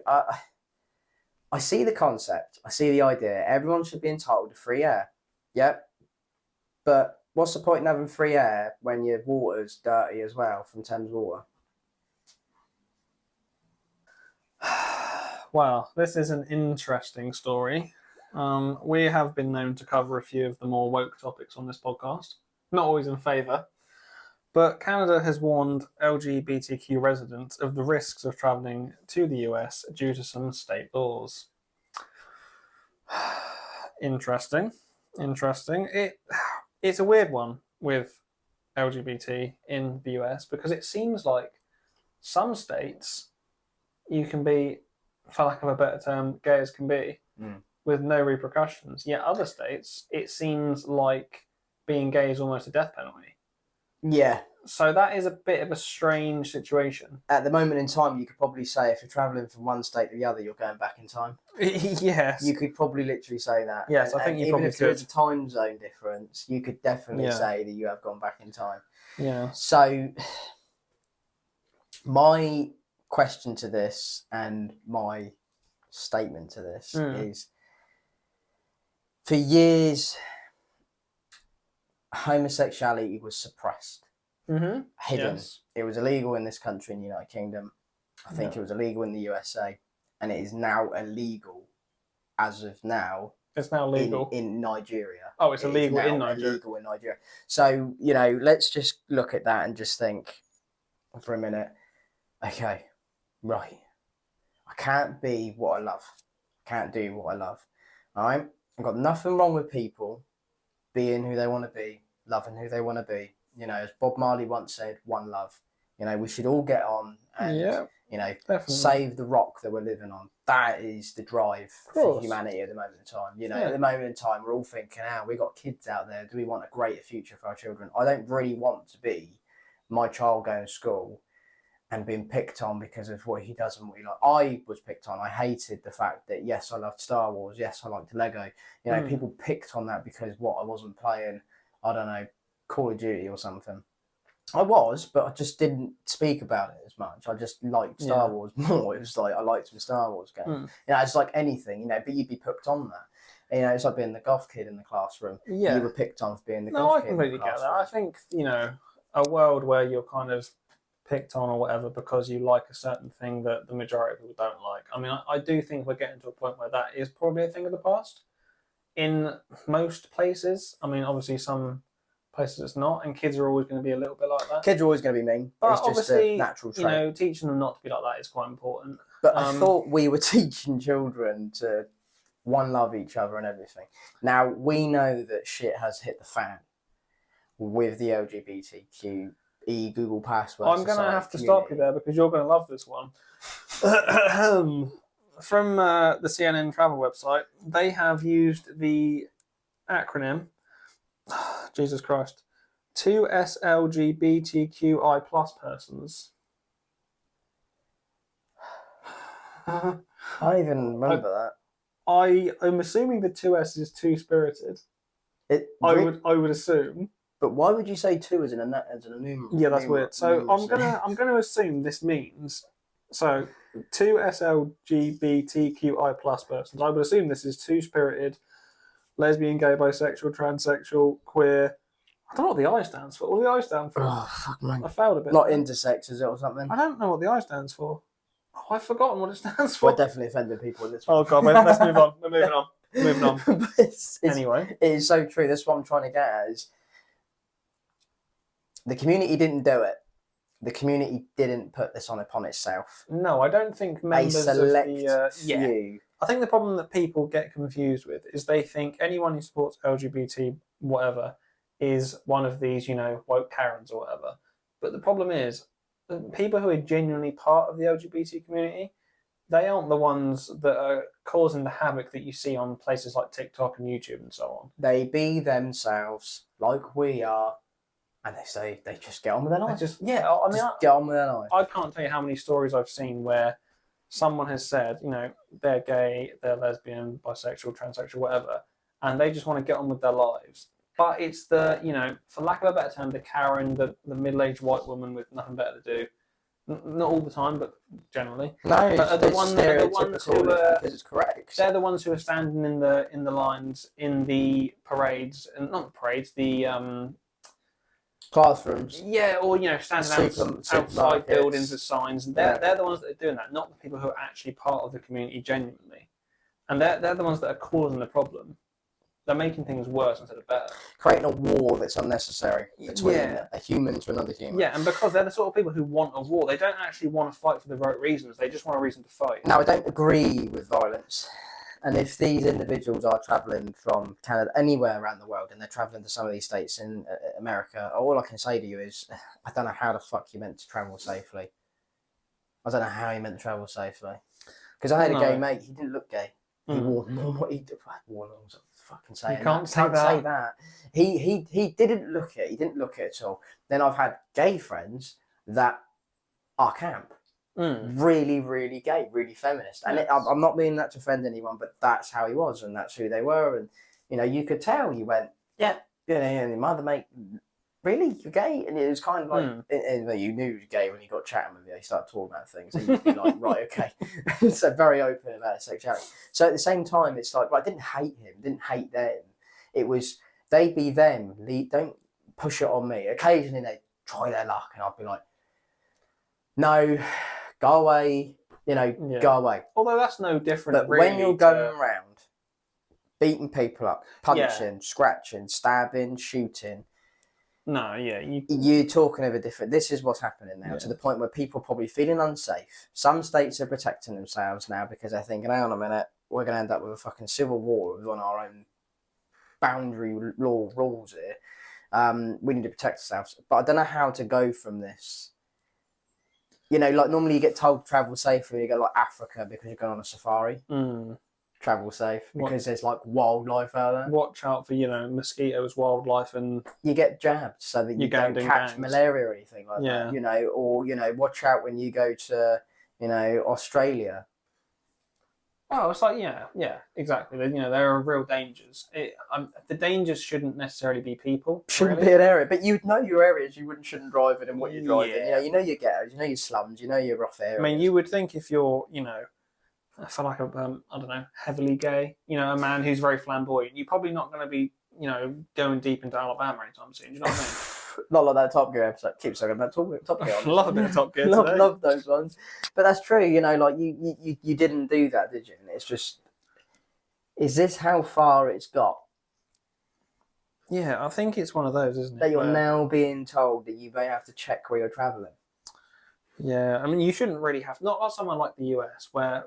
Speaker 1: I see the concept. I see the idea. Everyone should be entitled to free air. Yep. But what's the point in having free air when your water's dirty as well from Thames Water?
Speaker 2: Well, this is an interesting story. We have been known to cover a few of the more woke topics on this podcast. Not always in favour. But Canada has warned LGBTQ residents of the risks of travelling to the US due to some state laws. Interesting. It's a weird one with LGBT in the US because it seems like some states you can be, for lack of a better term, gay as can be, with no repercussions. Yet other states, it seems like being gay is almost a death penalty.
Speaker 1: Yeah.
Speaker 2: So that is a bit of a strange situation.
Speaker 1: At the moment in time, you could probably say if you're travelling from one state to the other, you're going back in time.
Speaker 2: Yes.
Speaker 1: You could probably literally say that.
Speaker 2: Yes, I think you
Speaker 1: even
Speaker 2: probably
Speaker 1: if there's a time zone difference, you could definitely say that you have gone back in time.
Speaker 2: Yeah.
Speaker 1: So my question to this and my statement to this is, for years, homosexuality was suppressed, hidden.
Speaker 2: Yes.
Speaker 1: It was illegal in this country, in the United Kingdom. I think it was illegal in the USA, and it is now illegal as of now.
Speaker 2: It's now legal
Speaker 1: in Nigeria.
Speaker 2: Oh, it's illegal in Nigeria.
Speaker 1: Illegal in Nigeria. So, you know, let's just look at that and just think for a minute. Okay, right. I can't be what I love. I can't do what I love. All right? I've got nothing wrong with people being who they want to be, loving who they want to be. You know, as Bob Marley once said, one love. You know, we should all get on and, you know, save the rock that we're living on. That is the drive for humanity at the moment in time. You know, at the moment in time, we're all thinking, we got kids out there. Do we want a greater future for our children? I don't really want to be my child going to school and being picked on because of what he does and what he likes. I was picked on. I hated the fact that, yes, I loved Star Wars. Yes, I liked Lego. You know, people picked on that because I wasn't playing, I don't know, Call of Duty or something. I was, but I just didn't speak about it as much. I just liked Star Wars more. It was like, I liked the Star Wars game. You know, it's like anything, you know, but you'd be picked on that. You know, it's like being the goth kid in the classroom. Yeah. You were picked on for being the goth kid in the classroom. No, I completely get that.
Speaker 2: I think, you know, a world where you're kind of picked on or whatever because you like a certain thing that the majority of people don't like. I mean, I do think we're getting to a point where that is probably a thing of the past. In most places, I mean, obviously some places it's not, and kids are always going to be a little bit like that.
Speaker 1: Kids are always going to be mean.
Speaker 2: But
Speaker 1: it's just a natural trait.
Speaker 2: You know, teaching them not to be like that is quite important.
Speaker 1: But I thought we were teaching children to one, love each other and everything. Now, we know that shit has hit the fan with the LGBTQE Google password.
Speaker 2: I'm going to have to stop you there because you're going to love this one. From the CNN travel website, they have used the acronym, Jesus Christ, 2S LGBTQI plus persons.
Speaker 1: I don't even remember that.
Speaker 2: I'm assuming the 2S is two-spirited. I would assume.
Speaker 1: But why would you say two as an enumeral?
Speaker 2: Yeah, that's weird. So I'm gonna assume this means 2 SLGBTQI plus persons. I would assume this is two-spirited, lesbian, gay, bisexual, transsexual, queer. I don't know what the I stands for. What do the I stand for?
Speaker 1: Oh, fuck, man.
Speaker 2: I failed a bit.
Speaker 1: Not intersex, is it, or something?
Speaker 2: I don't know what the I stands for. Oh, I've forgotten what it stands for.
Speaker 1: We're definitely offending people with this one.
Speaker 2: Oh, God, let's move on. We're moving on. Moving on.
Speaker 1: Anyway. It is so true. That's what I'm trying to get at is the community didn't do it. The community didn't put this on upon itself.
Speaker 2: No, I don't think members of the...
Speaker 1: few.
Speaker 2: I think the problem that people get confused with is they think anyone who supports LGBT whatever is one of these, you know, woke Karens or whatever. But the problem is, people who are genuinely part of the LGBT community, they aren't the ones that are causing the havoc that you see on places like TikTok and YouTube and so on.
Speaker 1: They be themselves like we are, and they just get on with their life.
Speaker 2: Get on with their life. I can't tell you how many stories I've seen where someone has said, you know, they're gay, they're lesbian, bisexual, transsexual, whatever, and they just want to get on with their lives. But it's the, you know, for lack of a better term, the Karen, the middle-aged white woman with nothing better to do. Not all the time, but generally.
Speaker 1: No,
Speaker 2: but the ones who
Speaker 1: because it's correct.
Speaker 2: They're the ones who are standing in the lines in the parades, and not the parades, the
Speaker 1: classrooms.
Speaker 2: Yeah, or you know, standing outside buildings with signs. And they're the ones that are doing that, not the people who are actually part of the community genuinely. And they're the ones that are causing the problem. They're making things worse instead of better.
Speaker 1: Creating a war that's unnecessary between a human to another human.
Speaker 2: Yeah, and because they're the sort of people who want a war, they don't actually want to fight for the right reasons. They just want a reason to fight.
Speaker 1: Now, I don't agree with violence. And if these individuals are travelling from Canada, anywhere around the world, and they're travelling to some of these states in America, all I can say to you is, I don't know how the fuck you meant to travel safely. I don't know how you meant to travel safely. Because I had a gay mate, he didn't look gay. He wore normal, he wore normal. Fucking say
Speaker 2: you can't say that.
Speaker 1: He didn't look it. He didn't look it at all. Then I've had gay friends that are camp, really, really gay, really feminist. And I'm not meaning that to offend anyone, but that's how he was, and that's who they were. And you know, you could tell. He went, yeah, you know, and your mother, mate, really, you're gay? And it was kind of like, you knew you were gay when you got chatting with you. You started talking about things, and you'd be like, right, okay. So very open about sexuality. So at the same time, it's like, I didn't hate him, didn't hate them. It was, they be them. Don't push it on me. Occasionally they try their luck, and I'd be like, no, go away. Go away.
Speaker 2: Although that's no different.
Speaker 1: But
Speaker 2: really
Speaker 1: when you're going around beating people up, punching, scratching, stabbing, shooting.
Speaker 2: No, yeah.
Speaker 1: You're talking of a different... This is what's happening now, to the point where people are probably feeling unsafe. Some states are protecting themselves now because they're thinking, hang on a minute, we're going to end up with a fucking civil war on our own boundary rules here. We need to protect ourselves. But I don't know how to go from this. Like normally you get told travel safely, you go like Africa because you're going on a safari. Travel safe because there's like wildlife out there.
Speaker 2: Watch out for mosquitoes, wildlife, and
Speaker 1: you get jabbed so that you don't catch malaria or anything like that. Or watch out when you go to Australia.
Speaker 2: Oh, it's like yeah, exactly. There are real dangers. The dangers shouldn't necessarily be people.
Speaker 1: Shouldn't be an area, but you'd know your areas. You shouldn't drive it and what you're driving. You know your ghettos, you know your slums, you know your rough areas.
Speaker 2: I mean, you would think if you're I feel like I don't know, heavily gay, a man who's very flamboyant, you're probably not going to be, going deep into Alabama anytime soon. Do you know what I mean?
Speaker 1: Not like that Top Gear episode. Keep talking about Top Gear.
Speaker 2: Love a bit of Top Gear.
Speaker 1: love those ones. But that's true, like you didn't do that, did you? And it's just, is this how far it's got?
Speaker 2: Yeah, I think it's one of those, isn't it?
Speaker 1: That you're now being told that you may have to check where you're travelling.
Speaker 2: Yeah, I mean, you shouldn't really have... Not like someone like the US, where,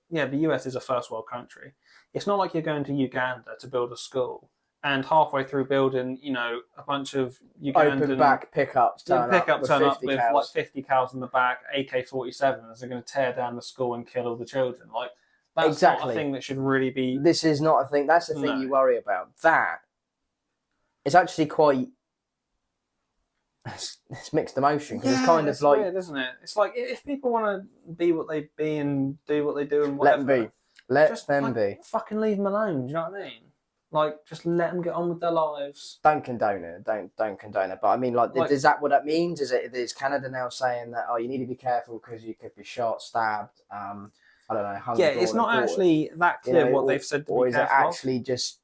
Speaker 2: the US is a first world country. It's not like you're going to Uganda to build a school, and halfway through building, a bunch of Ugandan...
Speaker 1: Open back pickups turn up
Speaker 2: with like 50 cows in the back, AK-47s, they're going to tear down the school and kill all the children. Like, that's not a thing that should really be...
Speaker 1: This is not a thing. That's the thing you worry about. That is actually quite... It's mixed emotion because it's kind of like
Speaker 2: weird, isn't it? It's like if people want to be what they be and do what they do and whatever,
Speaker 1: let them be.
Speaker 2: Fucking leave them alone. Do you know what I mean? Like, just let them get on with their lives.
Speaker 1: Don't condone it. Don't condone it. But I mean, like, is that what that means? Is Canada now saying that you need to be careful because you could be shot, stabbed? I don't know.
Speaker 2: It's not actually that clear what they've said.
Speaker 1: Or is it actually just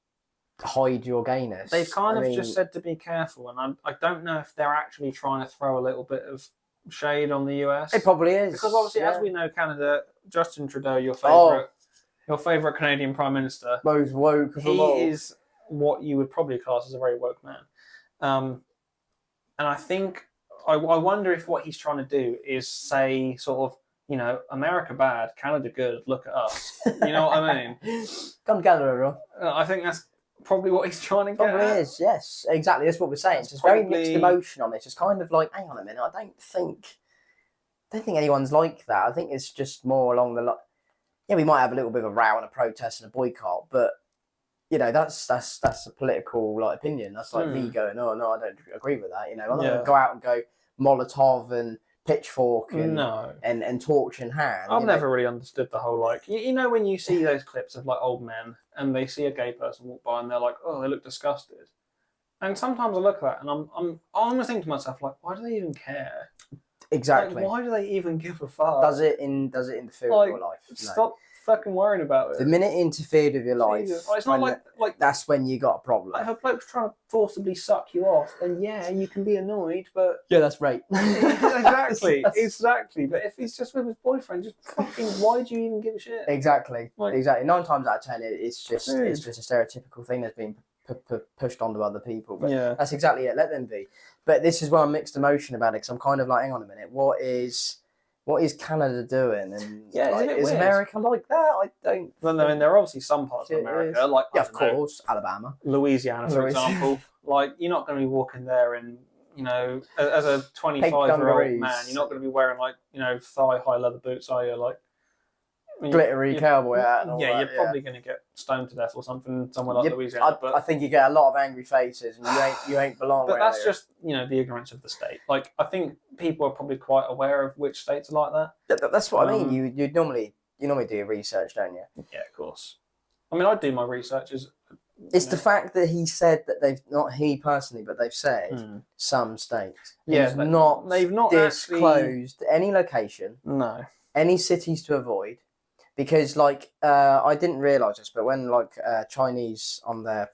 Speaker 1: hide your gayness?
Speaker 2: They've kind of just said to be careful, and I don't know if they're actually trying to throw a little bit of shade on the US.
Speaker 1: It probably is,
Speaker 2: because obviously, as we know, Canada, Justin Trudeau, your favourite Canadian Prime Minister,
Speaker 1: most woke.
Speaker 2: He is what you would probably class as a very woke man, and I think I wonder if what he's trying to do is say sort of, America bad, Canada good. Look at us. You know what I mean?
Speaker 1: Come Canada, bro.
Speaker 2: I think that's probably what he's trying to get
Speaker 1: Probably
Speaker 2: at.
Speaker 1: is, yes. Exactly, that's what we're saying. It's very mixed emotion on this. It's kind of like, hang on a minute, I don't think anyone's like that. I think it's just more along the line. Yeah, we might have a little bit of a row and a protest and a boycott, but that's a political opinion. That's like me going, oh no, I don't agree with that. I'm not going to go out and go Molotov and pitchfork and torch in hand.
Speaker 2: I've never really understood the whole when you see those clips of old men and they see a gay person walk by and they're like, oh, they look disgusted. And sometimes I look at that and I'm almost thinking to myself, why do they even care?
Speaker 1: Exactly.
Speaker 2: Why do they even give a fuck?
Speaker 1: Does it interfere with your life? No.
Speaker 2: Stop fucking worrying about it.
Speaker 1: The minute it interfered with your life,
Speaker 2: it's not like
Speaker 1: that's when you got a problem.
Speaker 2: If a bloke's trying to forcibly suck you off, then you can be annoyed, but
Speaker 1: that's rape.
Speaker 2: exactly. But if he's just with his boyfriend, just fucking, why do you even give a shit?
Speaker 1: Exactly. 9 times out of 10, it's just a stereotypical thing that's been pushed onto other people. But that's exactly it. Let them be. But this is why I'm mixed emotion about it, because I'm kind of like, hang on a minute, what is Canada doing? And is America like that? I don't.
Speaker 2: Well, I mean, there are obviously some parts of America,
Speaker 1: of course, Alabama,
Speaker 2: Louisiana, for example. You're not going to be walking there and as a 25-year-old man, you're not going to be wearing thigh-high leather boots, are you?
Speaker 1: Glittery cowboy hat. And all that,
Speaker 2: you're probably going to get stoned to death or something somewhere like Louisiana.
Speaker 1: I think you get a lot of angry faces, and you ain't belong.
Speaker 2: But that's just the ignorance of the state. I think people are probably quite aware of which states are like that.
Speaker 1: Yeah, that's what I mean. You normally do your research, don't you?
Speaker 2: Yeah, of course. I mean, I do my research as
Speaker 1: It's the fact that he said that they've not he personally, but they've said some states.
Speaker 2: Yeah,
Speaker 1: He's not.
Speaker 2: They've not
Speaker 1: disclosed any location.
Speaker 2: No.
Speaker 1: Any cities to avoid, because like I didn't realise this, but when like Chinese on their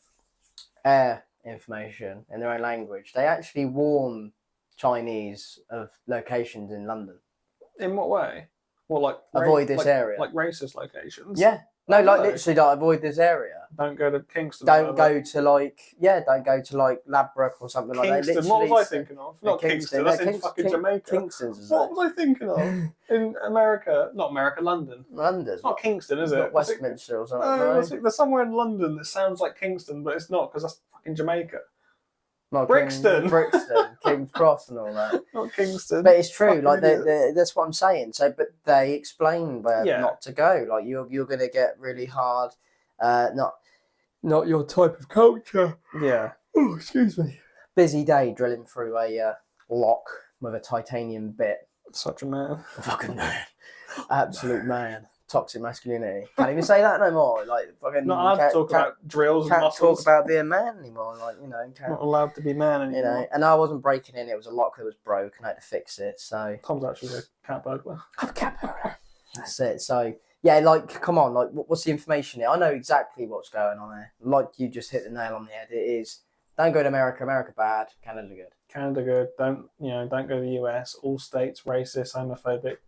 Speaker 1: air information in their own language, they actually warn Chinese of locations in London.
Speaker 2: In what way? Well, like
Speaker 1: avoid this area,
Speaker 2: like racist locations.
Speaker 1: Yeah, no, like literally, like avoid this area.
Speaker 2: Don't go to Kingston.
Speaker 1: Don't go to like Ladbroke or something like that.
Speaker 2: Kingston. What was I thinking of? Not Kingston. That's in fucking Jamaica.
Speaker 1: Kingston's.
Speaker 2: What was I thinking of? In America, not America, London.
Speaker 1: London.
Speaker 2: It's not Kingston, is it?
Speaker 1: Not Westminster or something.
Speaker 2: No, there's somewhere in London that sounds like Kingston, but it's not because that's fucking Jamaica.
Speaker 1: Not
Speaker 2: Brixton,
Speaker 1: King's Cross, and all that.
Speaker 2: Not Kingston.
Speaker 1: But it's true. Like that's what I'm saying. So, but they explain where not to go. Like you're gonna get really hard. Not your type of culture.
Speaker 2: Yeah.
Speaker 1: Oh, excuse me. Busy day drilling through a lock with a titanium bit.
Speaker 2: Such a man.
Speaker 1: A fucking man. Absolute man. Toxic masculinity. Can't even say that no more. Like fucking.
Speaker 2: Not allowed to talk about drills and muscles.
Speaker 1: Can't talk about being a man anymore. Like
Speaker 2: not allowed to be man anymore.
Speaker 1: And I wasn't breaking in. It was a lock that was broke, and I had to fix it. So
Speaker 2: Tom's actually a cat burglar.
Speaker 1: I'm a cat burglar. That's it. So yeah, like come on, like what's the information here? I know exactly what's going on there. Like you just hit the nail on the head. It is. Don't go to America. America bad. Canada good.
Speaker 2: Canada good. Don't go to the US. All states racist, homophobic.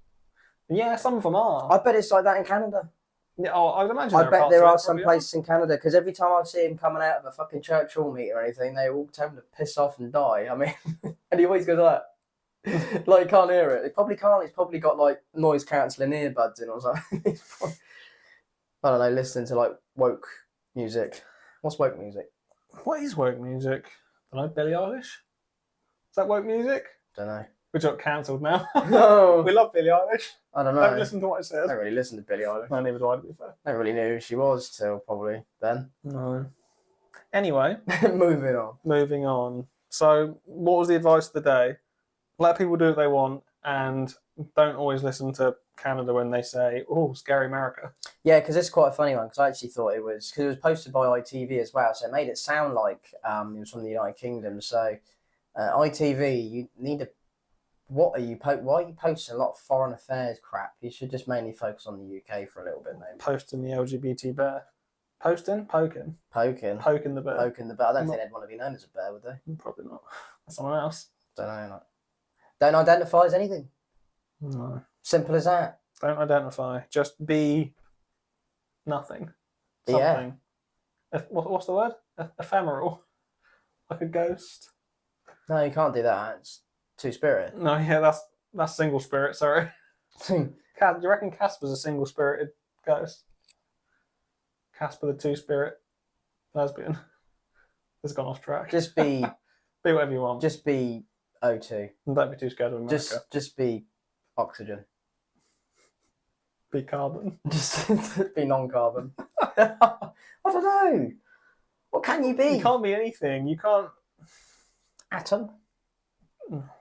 Speaker 2: Yeah, some of them are.
Speaker 1: I bet it's like that in Canada.
Speaker 2: Yeah, I'd imagine.
Speaker 1: I bet there are some places in Canada because every time I see him coming out of a fucking church hall meeting or anything, they all tell him to piss off and die. I mean, and he always goes like that. Like, he can't hear it. He probably can't. He's probably got like noise cancelling earbuds in or something. I don't know, listening to like woke music. What's woke music?
Speaker 2: What is woke music? I don't know, Billie Eilish? Is that woke music?
Speaker 1: Don't know.
Speaker 2: We got cancelled now.
Speaker 1: No.
Speaker 2: We love Billie Eilish.
Speaker 1: I don't know.
Speaker 2: Don't listen to what it says.
Speaker 1: I don't really listen to Billie Eilish.
Speaker 2: No, neither do I, to be fair.
Speaker 1: I never really knew who she was till probably then.
Speaker 2: No. Anyway.
Speaker 1: Moving
Speaker 2: on. So, what was the advice of the day? Let people do what they want and don't always listen to Canada when they say, oh, scary America.
Speaker 1: Yeah, because it's quite a funny one because I actually thought it was, because it was posted by ITV as well, so it made it sound like it was from the United Kingdom. So, ITV, you need to. Why are you posting a lot of foreign affairs crap? You should just mainly focus on the UK for a little bit, maybe.
Speaker 2: Posting the LGBT bear. Poking the bear.
Speaker 1: Poking the bear. I don't think they'd want to be known as a bear, would they?
Speaker 2: Probably not. Someone else.
Speaker 1: Don't know. Don't identify as anything.
Speaker 2: No.
Speaker 1: Simple as that.
Speaker 2: Don't identify. Just be nothing. Something.
Speaker 1: Yeah.
Speaker 2: What's the word? Ephemeral. Like a ghost.
Speaker 1: No, you can't do that. It's two-spirit.
Speaker 2: No, yeah, that's single spirit, sorry. Do you reckon Casper's a single-spirited ghost? Casper the two-spirit lesbian. It's gone off track.
Speaker 1: Just be...
Speaker 2: Be whatever you want.
Speaker 1: Just be O2.
Speaker 2: And don't be too scared of America.
Speaker 1: Just be oxygen.
Speaker 2: Be carbon.
Speaker 1: Just be non-carbon. I don't know. What can you be?
Speaker 2: You can't be anything. You can't...
Speaker 1: Atom?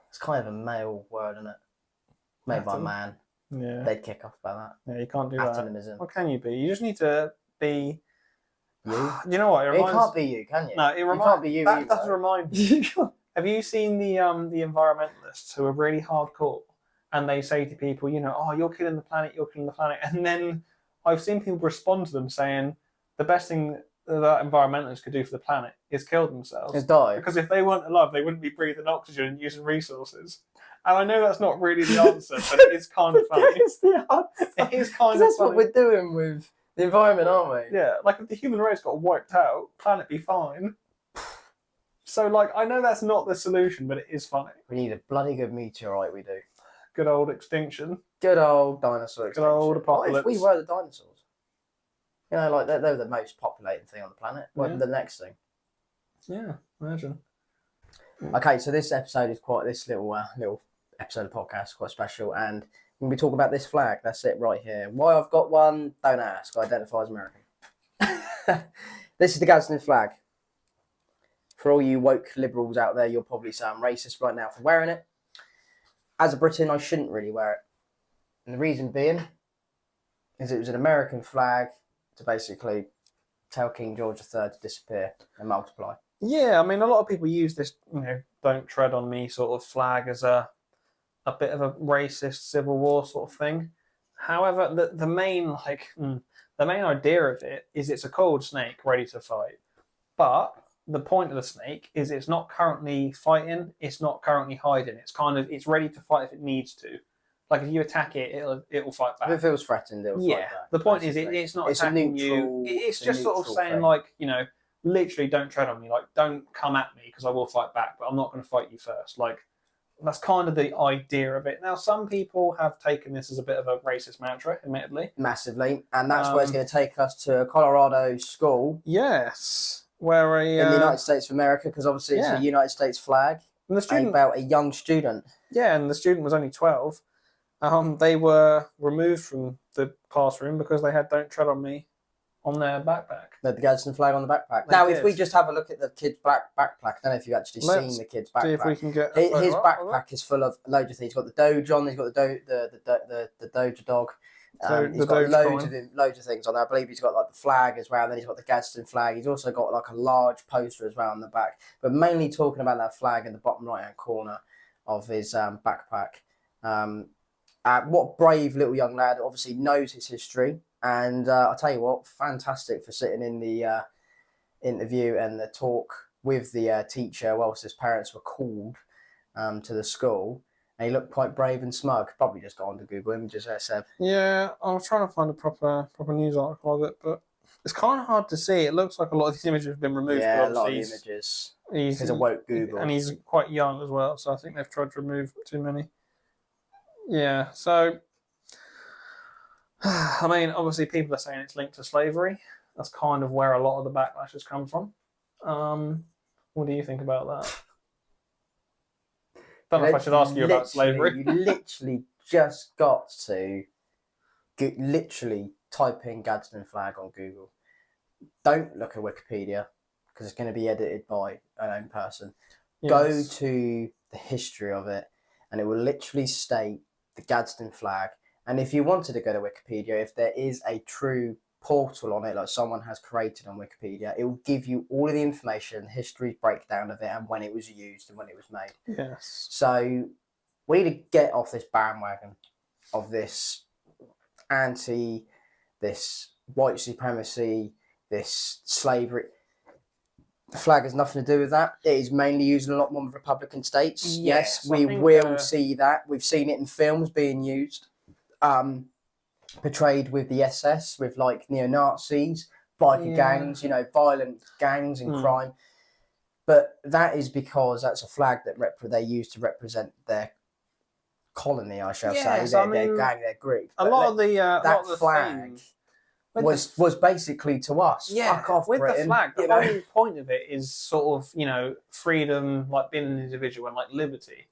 Speaker 1: It's kind of a male word, isn't it? Made by a man.
Speaker 2: Yeah.
Speaker 1: They'd kick off about that.
Speaker 2: Yeah, you can't do
Speaker 1: Atomism.
Speaker 2: that. What can you be? You just need to be...
Speaker 1: You?
Speaker 2: You know what?
Speaker 1: It can't be you, can you?
Speaker 2: No, it
Speaker 1: can't be you.
Speaker 2: That does remind me. Have you seen the environmentalists who are really hardcore and they say to people, oh, you're killing the planet, and then I've seen people respond to them saying the best thing that environmentalists could do for the planet is kill themselves.
Speaker 1: Is die.
Speaker 2: Because if they weren't alive, they wouldn't be breathing oxygen and using resources. And I know that's not really the answer, but it is kind of funny.
Speaker 1: It's the answer.
Speaker 2: It is kind of
Speaker 1: that's
Speaker 2: funny.
Speaker 1: What we're doing with the environment, aren't we?
Speaker 2: Yeah, like if the human race got wiped out, planet be fine. So, like, I know that's not the solution, but it is funny.
Speaker 1: We need a bloody good meteorite, we do.
Speaker 2: Good old extinction.
Speaker 1: Good old dinosaur extinction.
Speaker 2: Good old apocalypse.
Speaker 1: What if we were the dinosaurs? Like, they're the most populated thing on the planet. What the next thing?
Speaker 2: Yeah, imagine.
Speaker 1: Okay, so this episode is this little episode of podcast, quite special, and we'll be talking about this flag. That's it right here. Why I've got one, don't ask. I identify as American. This is the Gadsden Flag. For all you woke liberals out there, you'll probably say I'm racist right now for wearing it. As a Briton, I shouldn't really wear it. And the reason being is it was an American flag to basically tell King George III to disappear and multiply.
Speaker 2: Yeah, I mean, a lot of people use this, "Don't tread on me" sort of flag as a bit of a racist Civil War sort of thing. However, the main the main idea of it is it's a cold snake ready to fight. But the point of the snake is it's not currently fighting, it's not currently hiding. It's ready to fight if it needs to. Like if you attack it, it'll fight back.
Speaker 1: If it feels threatened, it'll fight back.
Speaker 2: The point is it's not attacking you. It's just sort of saying thing. Literally don't tread on me. Like don't come at me because I will fight back, but I'm not going to fight you first. Like that's kind of the idea of it. Now, some people have taken this as a bit of a racist mantra, admittedly.
Speaker 1: Massively. And that's where it's going to take us to a Colorado school.
Speaker 2: Yes. Where in
Speaker 1: the United States of America, because obviously it's a United States flag.
Speaker 2: And the student,
Speaker 1: about a young student.
Speaker 2: Yeah, and the student was only 12. They were removed from the classroom because they had "Don't tread on me" on their backpack.
Speaker 1: The Gadsden flag on the backpack. Now, if we just have a look at the kid's backpack, I don't know if you've actually seen the kid's backpack.
Speaker 2: See if we can get
Speaker 1: his backpack is full of loads of things. He's got the Doge on. He's got the Doge dog. He's got loads of things on there. I believe he's got like the flag as well. And then he's got the Gadsden flag. He's also got like a large poster as well on the back. But mainly talking about that flag in the bottom right hand corner of his backpack. What brave little young lad! Obviously knows his history. And I'll tell you what, fantastic for sitting in the interview and the talk with the teacher whilst his parents were called to the school. And he looked quite brave and smug. Probably just got onto Google Images there, Seb.
Speaker 2: Yeah, I was trying to find a proper news article of it, but it's kind of hard to see. It looks like a lot of these images have been removed.
Speaker 1: Yeah, a lot of images. Because of woke Google.
Speaker 2: And he's quite young as well, so I think they've tried to remove too many. Yeah, so... I mean, obviously people are saying it's linked to slavery. That's kind of where a lot of the backlash has come from. What do you think about that? Don't know if I should ask you about slavery.
Speaker 1: You literally just got to literally type in Gadsden flag on Google. Don't look at Wikipedia because it's going to be edited by an own person. Yes. Go to the history of it and it will literally state the Gadsden flag. And if you wanted to go to Wikipedia, if there is a true portal on it, like someone has created on Wikipedia, it will give you all of the information, history breakdown of it, and when it was used and when it was made.
Speaker 2: Yes.
Speaker 1: So we need to get off this bandwagon of this this white supremacy, this slavery. The flag has nothing to do with that. It is mainly used in a lot more Republican states. Yes, we will see that. We've seen it in films being used. Portrayed with the SS, with like neo-Nazis, biker gangs, violent gangs and crime. But that is because that's a flag that they use to represent their colony, I shall say, their gang, their group.
Speaker 2: A lot of the
Speaker 1: flag was basically to us.
Speaker 2: Yeah,
Speaker 1: fuck off,
Speaker 2: with
Speaker 1: Britain,
Speaker 2: the flag. The whole point of it is sort of freedom, like being an individual and like liberty.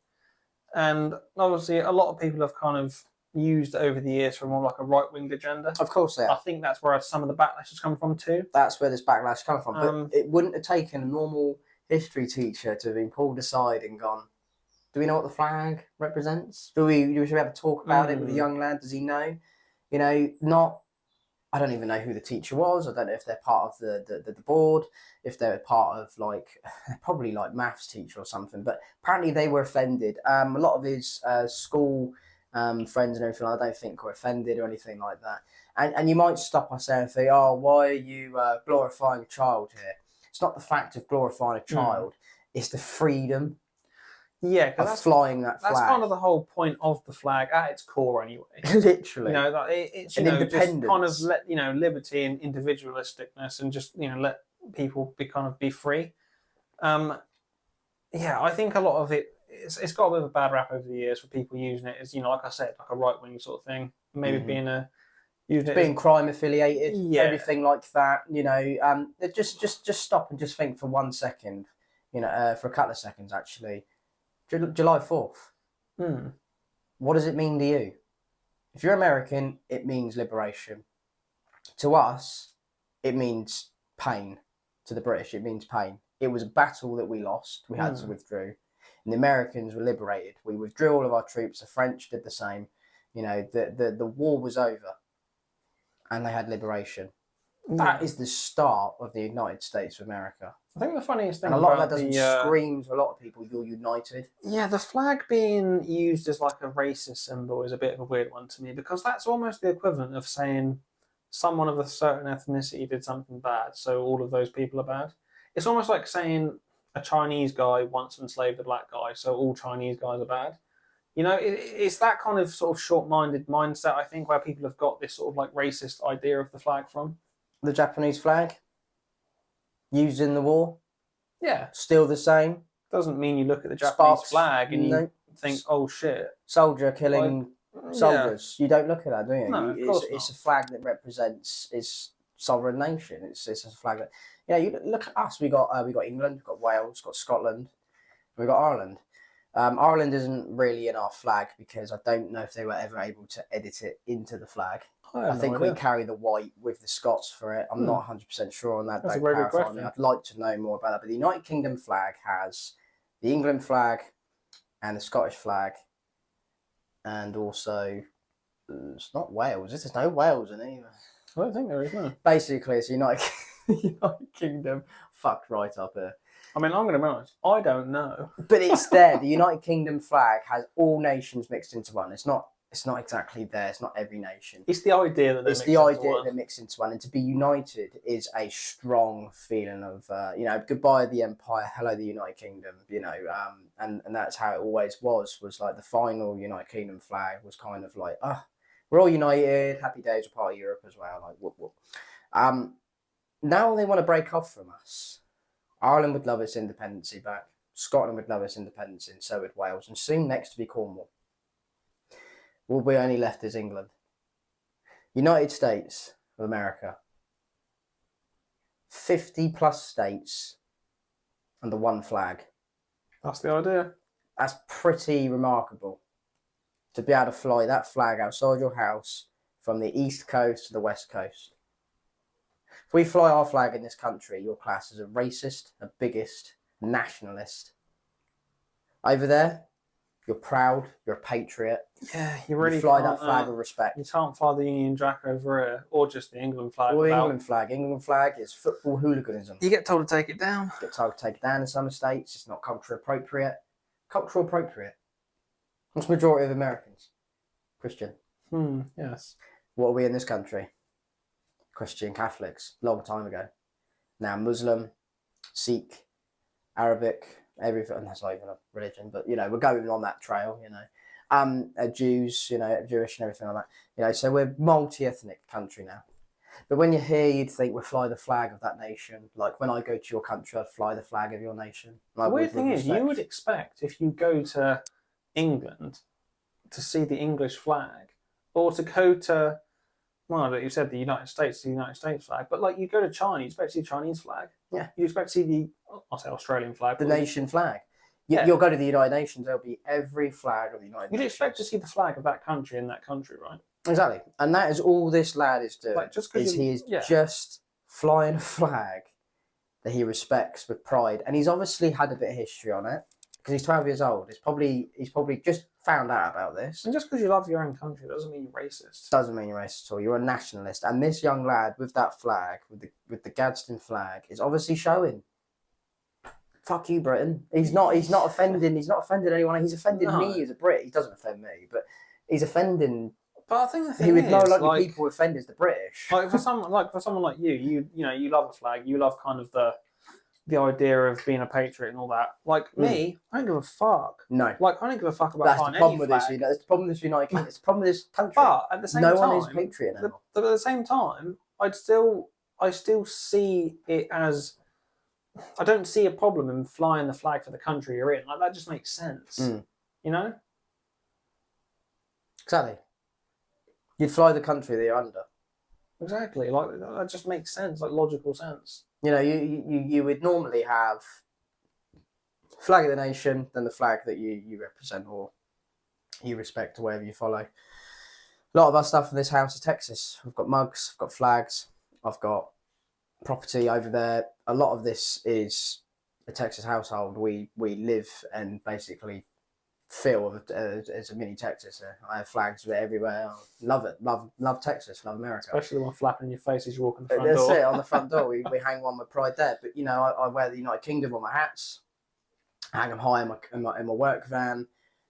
Speaker 2: And obviously, a lot of people have kind of used over the years for more like a right-winged agenda.
Speaker 1: Of course they are.
Speaker 2: I think that's where some of the backlash has come from too.
Speaker 1: That's where this backlash comes from. But it wouldn't have taken a normal history teacher to have been pulled aside and gone, do we know what the flag represents? Should we have a talk about it with a young lad? Does he know? I don't even know who the teacher was. I don't know if they're part of the board, if they're part of probably like maths teacher or something. But apparently they were offended. A lot of his school friends and everything, I don't think were offended or anything like that. And you might stop us there and think, oh, why are you glorifying a child here? It's not the fact of glorifying a child, it's the freedom of flying that flag.
Speaker 2: That's kind of the whole point of the flag at its core anyway.
Speaker 1: Literally.
Speaker 2: It's independence. Just kind of let, liberty and individualisticness and just, let people be free. I think a lot of it's got a bit of a bad rap over the years for people using it as, like I said, like a right-wing sort of thing. Maybe being
Speaker 1: crime affiliated, everything like that. Just stop and just think for 1 second. For a couple of seconds actually. July 4th. What does it mean to you? If you're American, it means liberation. To us, it means pain. To the British, it means pain. It was a battle that we lost. We had to withdraw. And the Americans were liberated. We withdrew all of our troops. The French did the same. The war was over. And they had liberation. That is the start of the United States of America.
Speaker 2: I think the funniest thing
Speaker 1: And a lot of
Speaker 2: about
Speaker 1: that doesn't scream to a lot of people, you're united.
Speaker 2: Yeah, the flag being used as like a racist symbol is a bit of a weird one to me, because that's almost the equivalent of saying someone of a certain ethnicity did something bad, so all of those people are bad. It's almost like saying a Chinese guy once enslaved a black guy, so all Chinese guys are bad. You know, it's that kind of sort of short-minded mindset, I think, where people have got this sort of like racist idea of the flag from.
Speaker 1: The Japanese flag, used in the war,
Speaker 2: Yeah,
Speaker 1: still the same.
Speaker 2: doesn't mean you look at the Japanese
Speaker 1: Sparks,
Speaker 2: flag and
Speaker 1: no.
Speaker 2: you think, oh shit.
Speaker 1: Soldier killing soldiers. You don't look at that, do you?
Speaker 2: No, of course
Speaker 1: it's
Speaker 2: not.
Speaker 1: a flag that represents its sovereign nation. It's a flag that, you look at us. We got England, we've got Wales, we've got Scotland, we've got Ireland. Ireland isn't really in our flag because I don't know if they were ever able to edit it into the flag. I think we carry the white with the Scots for it. I'm not 100% sure on that.
Speaker 2: That's a
Speaker 1: Don't
Speaker 2: very good
Speaker 1: clarify me.
Speaker 2: question.
Speaker 1: I'd like to know more about that. But the United Kingdom flag has the England flag and the Scottish flag, and also it's not Wales. There's no Wales in it either.
Speaker 2: I don't think there is, no.
Speaker 1: Basically, it's United Kingdom fucked right up here.
Speaker 2: I mean, I'm going to be honest, I don't know.
Speaker 1: But it's there. The United Kingdom flag has all nations mixed into one. It's not exactly there. It's not every nation.
Speaker 2: It's the idea that
Speaker 1: they're mixed into one. And to be united is a strong feeling of, goodbye the empire, hello the United Kingdom, and that's how it always was like the final United Kingdom flag was kind of like, we're all united, happy days, we're part of Europe as well, like whoop whoop. Now they want to break off from us. Ireland would love its independence back. Scotland would love its independence, and so would Wales, and soon next to be Cornwall. What we only left is England. United States of America. 50 plus states under one flag.
Speaker 2: That's the idea.
Speaker 1: That's pretty remarkable. To be able to fly that flag outside your house from the East Coast to the West Coast. If we fly our flag in this country, you're classed as a racist, a biggest, nationalist. Over there, you're proud, you're a patriot.
Speaker 2: Yeah, you really
Speaker 1: fly that flag with respect.
Speaker 2: You can't fly the Union Jack over here, or just the England flag.
Speaker 1: Or the England flag. England flag is football hooliganism.
Speaker 2: You get told to take it down.
Speaker 1: Get told to take it down in some states. It's not cultural appropriate. Cultural appropriate. What's the majority of Americans? Christian.
Speaker 2: Yes.
Speaker 1: What are we in this country? Christian Catholics. Long time ago. Now Muslim, Sikh, Arabic, everything. That's not even a religion, but we're going on that trail. Jews, Jewish and everything like that. So we're multi-ethnic country now. But when you're here, you'd think we'll fly the flag of that nation. Like when I go to your country, I'd fly the flag of your nation.
Speaker 2: The weird thing is, you would expect if you go to England to see the English flag, or to go to, well, you said the United States flag, but like you go to China, you expect to see the Chinese flag.
Speaker 1: Yeah.
Speaker 2: You expect to see I'll say Australian flag.
Speaker 1: The nation flag.
Speaker 2: Yeah.
Speaker 1: You'll go to the United Nations, there'll be every flag of the United Nations.
Speaker 2: You'd expect to see the flag of that country in that country, right?
Speaker 1: Exactly. And that is all this lad is doing.
Speaker 2: Like,
Speaker 1: he is just flying a flag that he respects with pride. And he's obviously had a bit of history on it, because he's 12 years old. He's probably just found out about this.
Speaker 2: And just because you love your own country doesn't mean you're racist.
Speaker 1: Doesn't mean you're racist at all. You're a nationalist. And this young lad with that flag, with the Gadsden flag, is obviously showing. Fuck you, Britain. He's not offending. He's not offending anyone. He's offending me as a Brit. He doesn't offend me, but he's offending.
Speaker 2: But I think the thing
Speaker 1: who
Speaker 2: is,
Speaker 1: would know, like, the people who offend is the British.
Speaker 2: Like for someone like you, you love a flag. You love kind of the idea of being a patriot and all that. Like me, I don't give a fuck.
Speaker 1: No.
Speaker 2: Like I don't give a fuck about
Speaker 1: That's the problem
Speaker 2: any
Speaker 1: with
Speaker 2: flag.
Speaker 1: this. That's the problem with this United Kingdom. It's the problem with this country.
Speaker 2: But at the same time,
Speaker 1: no one is patriot anymore.
Speaker 2: At the same time, I still see it as, I don't see a problem in flying the flag for the country you're in. Like that just makes sense. You know?
Speaker 1: Exactly. You'd fly the country that you're under.
Speaker 2: Exactly. Like that just makes sense, like logical sense.
Speaker 1: You would normally have flag of the nation, then the flag that you represent or you respect or whatever you follow. A lot of our stuff in this house is Texas. We've got mugs, I've got flags, I've got property over there. A lot of this is a Texas household. We live and basically feel as a mini Texas. I have flags everywhere. Love it. Love Texas. Love America.
Speaker 2: Especially the one flapping in your face as you walk in the front
Speaker 1: That's
Speaker 2: door.
Speaker 1: it, on the front door. We hang one with pride there. But, I wear the United Kingdom on my hats. I hang them high in my work van.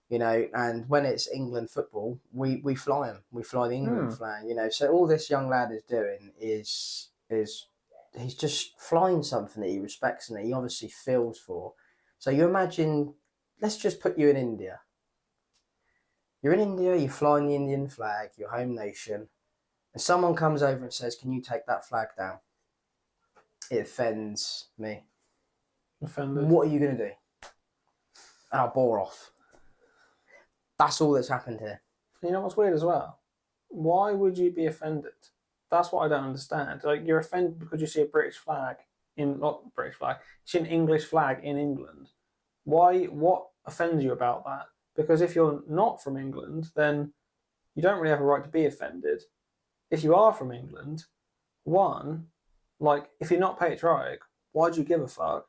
Speaker 1: And when it's England football, we fly them. We fly the England flag. So all this young lad is doing is he's just flying something that he respects and that he obviously feels for. So you imagine, let's just put you in India. You're in India, you're flying the Indian flag, your home nation, and someone comes over and says, "Can you take that flag down?" It offends me.
Speaker 2: Offended.
Speaker 1: What are you going to do? And I'll bore off. That's all that's happened here.
Speaker 2: You know what's weird as well? Why would you be offended? That's what I don't understand. Like, you're offended because you see a British flag not British flag, you see an English flag in England. Why? What offends you about that? Because if you're not from England, then you don't really have a right to be offended. If you are from England, one, if you're not patriotic, why do you give a fuck?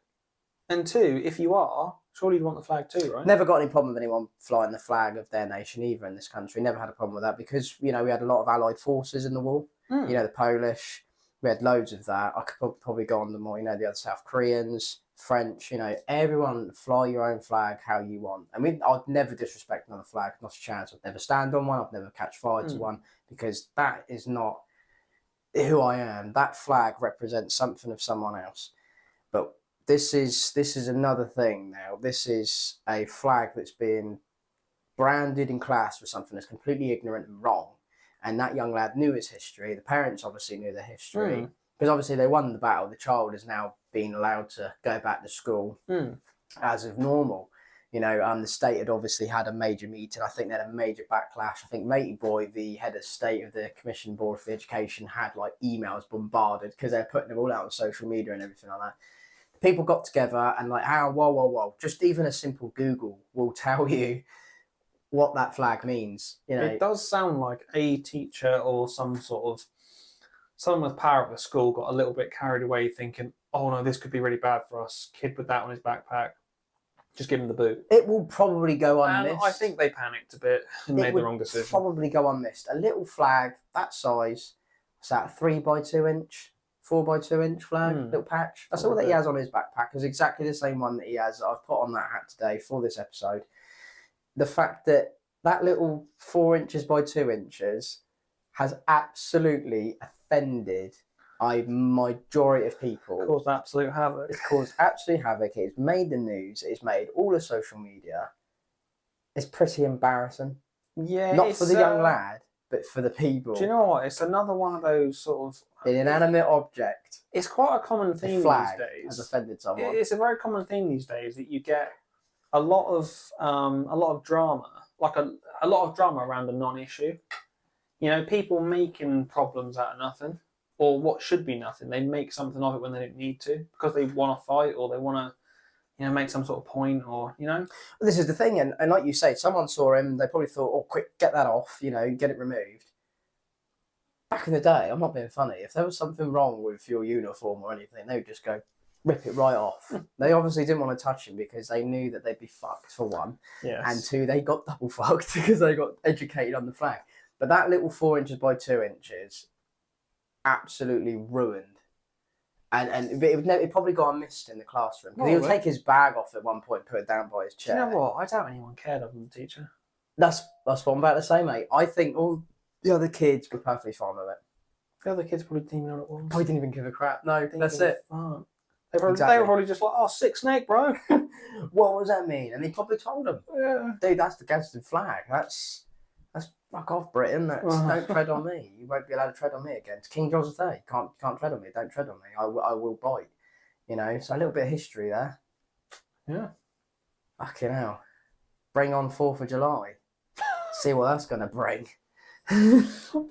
Speaker 2: And two, if you are, surely you'd want the flag too, right?
Speaker 1: Never got any problem with anyone flying the flag of their nation either in this country. Never had a problem with that because, we had a lot of allied forces in the war. The Polish, we had loads of that. I could probably go on the more, the other South Koreans, French, everyone fly your own flag how you want. I'd never disrespect another flag, not a chance. I'd never stand on one. I'd never catch fire to one because that is not who I am. That flag represents something of someone else. But this is another thing now. This is a flag that's been branded and classed for something that's completely ignorant and wrong. And that young lad knew his history. The parents obviously knew the history. Because obviously they won the battle. The child is now being allowed to go back to school as of normal. The state had obviously had a major meeting. I think they had a major backlash. I think Matey Boy, the head of state of the Commission Board for Education, had emails bombarded because they're putting them all out on social media and everything like that. People got together and whoa. Just even a simple Google will tell you what that flag means.
Speaker 2: It does sound like a teacher or someone with power at the school got a little bit carried away thinking, oh no, this could be really bad for us. Kid with that on his backpack. Just give him the boot.
Speaker 1: It will probably go unmissed.
Speaker 2: And I think they panicked a bit and made the wrong decision.
Speaker 1: Probably go unmissed. A little flag that size, what's that, 3x2 inch, 4x2 inch flag, little patch. That's all that he has on his backpack. It's exactly the same one that he has. I've put on that hat today for this episode. The fact that little 4 inches by 2 inches has absolutely offended a majority of people.
Speaker 2: Caused absolute havoc.
Speaker 1: It's caused absolute havoc. It's made the news. It's made all of social media. It's pretty embarrassing.
Speaker 2: Yeah,
Speaker 1: not for the young lad, but for the people.
Speaker 2: Do you know what? It's another one of those sort of
Speaker 1: an inanimate object.
Speaker 2: It's quite a common theme these days.
Speaker 1: Has offended someone.
Speaker 2: It's a very common theme these days that you get a lot of drama, a lot of drama around a non-issue. People making problems out of nothing, or what should be nothing. They make something of it when they don't need to because they want to fight or they want to, make some sort of point or.
Speaker 1: This is the thing, and like you say, someone saw him. They probably thought, "Oh, quick, get that off," get it removed. Back in the day, I'm not being funny. If there was something wrong with your uniform or anything, they would just go rip it right off. They obviously didn't want to touch him because they knew that they'd be fucked for one, and two, they got double fucked because they got educated on the flag. But that little 4 inches by 2 inches, absolutely ruined. And it probably got missed in the classroom because he would take his bag off at one point, put it down by his chair.
Speaker 2: Do you know what? I doubt anyone cared of the teacher.
Speaker 1: That's what I'm about to say, mate. I think all the other kids were perfectly fine with it.
Speaker 2: The other kids probably didn't even know what it was.
Speaker 1: Probably didn't even give a crap. No, that's it.
Speaker 2: They were probably just like, "Oh, sick snake, bro."
Speaker 1: What does that mean? And they probably told him,
Speaker 2: "Yeah,
Speaker 1: dude, that's the Gadsden flag. That's fuck off, Britain. Don't tread on me. You won't be allowed to tread on me again. It's King George III. Can't tread on me. Don't tread on me. I will bite." So a little bit of history there.
Speaker 2: Yeah.
Speaker 1: Fucking hell. Bring on 4th of July. See what that's gonna bring.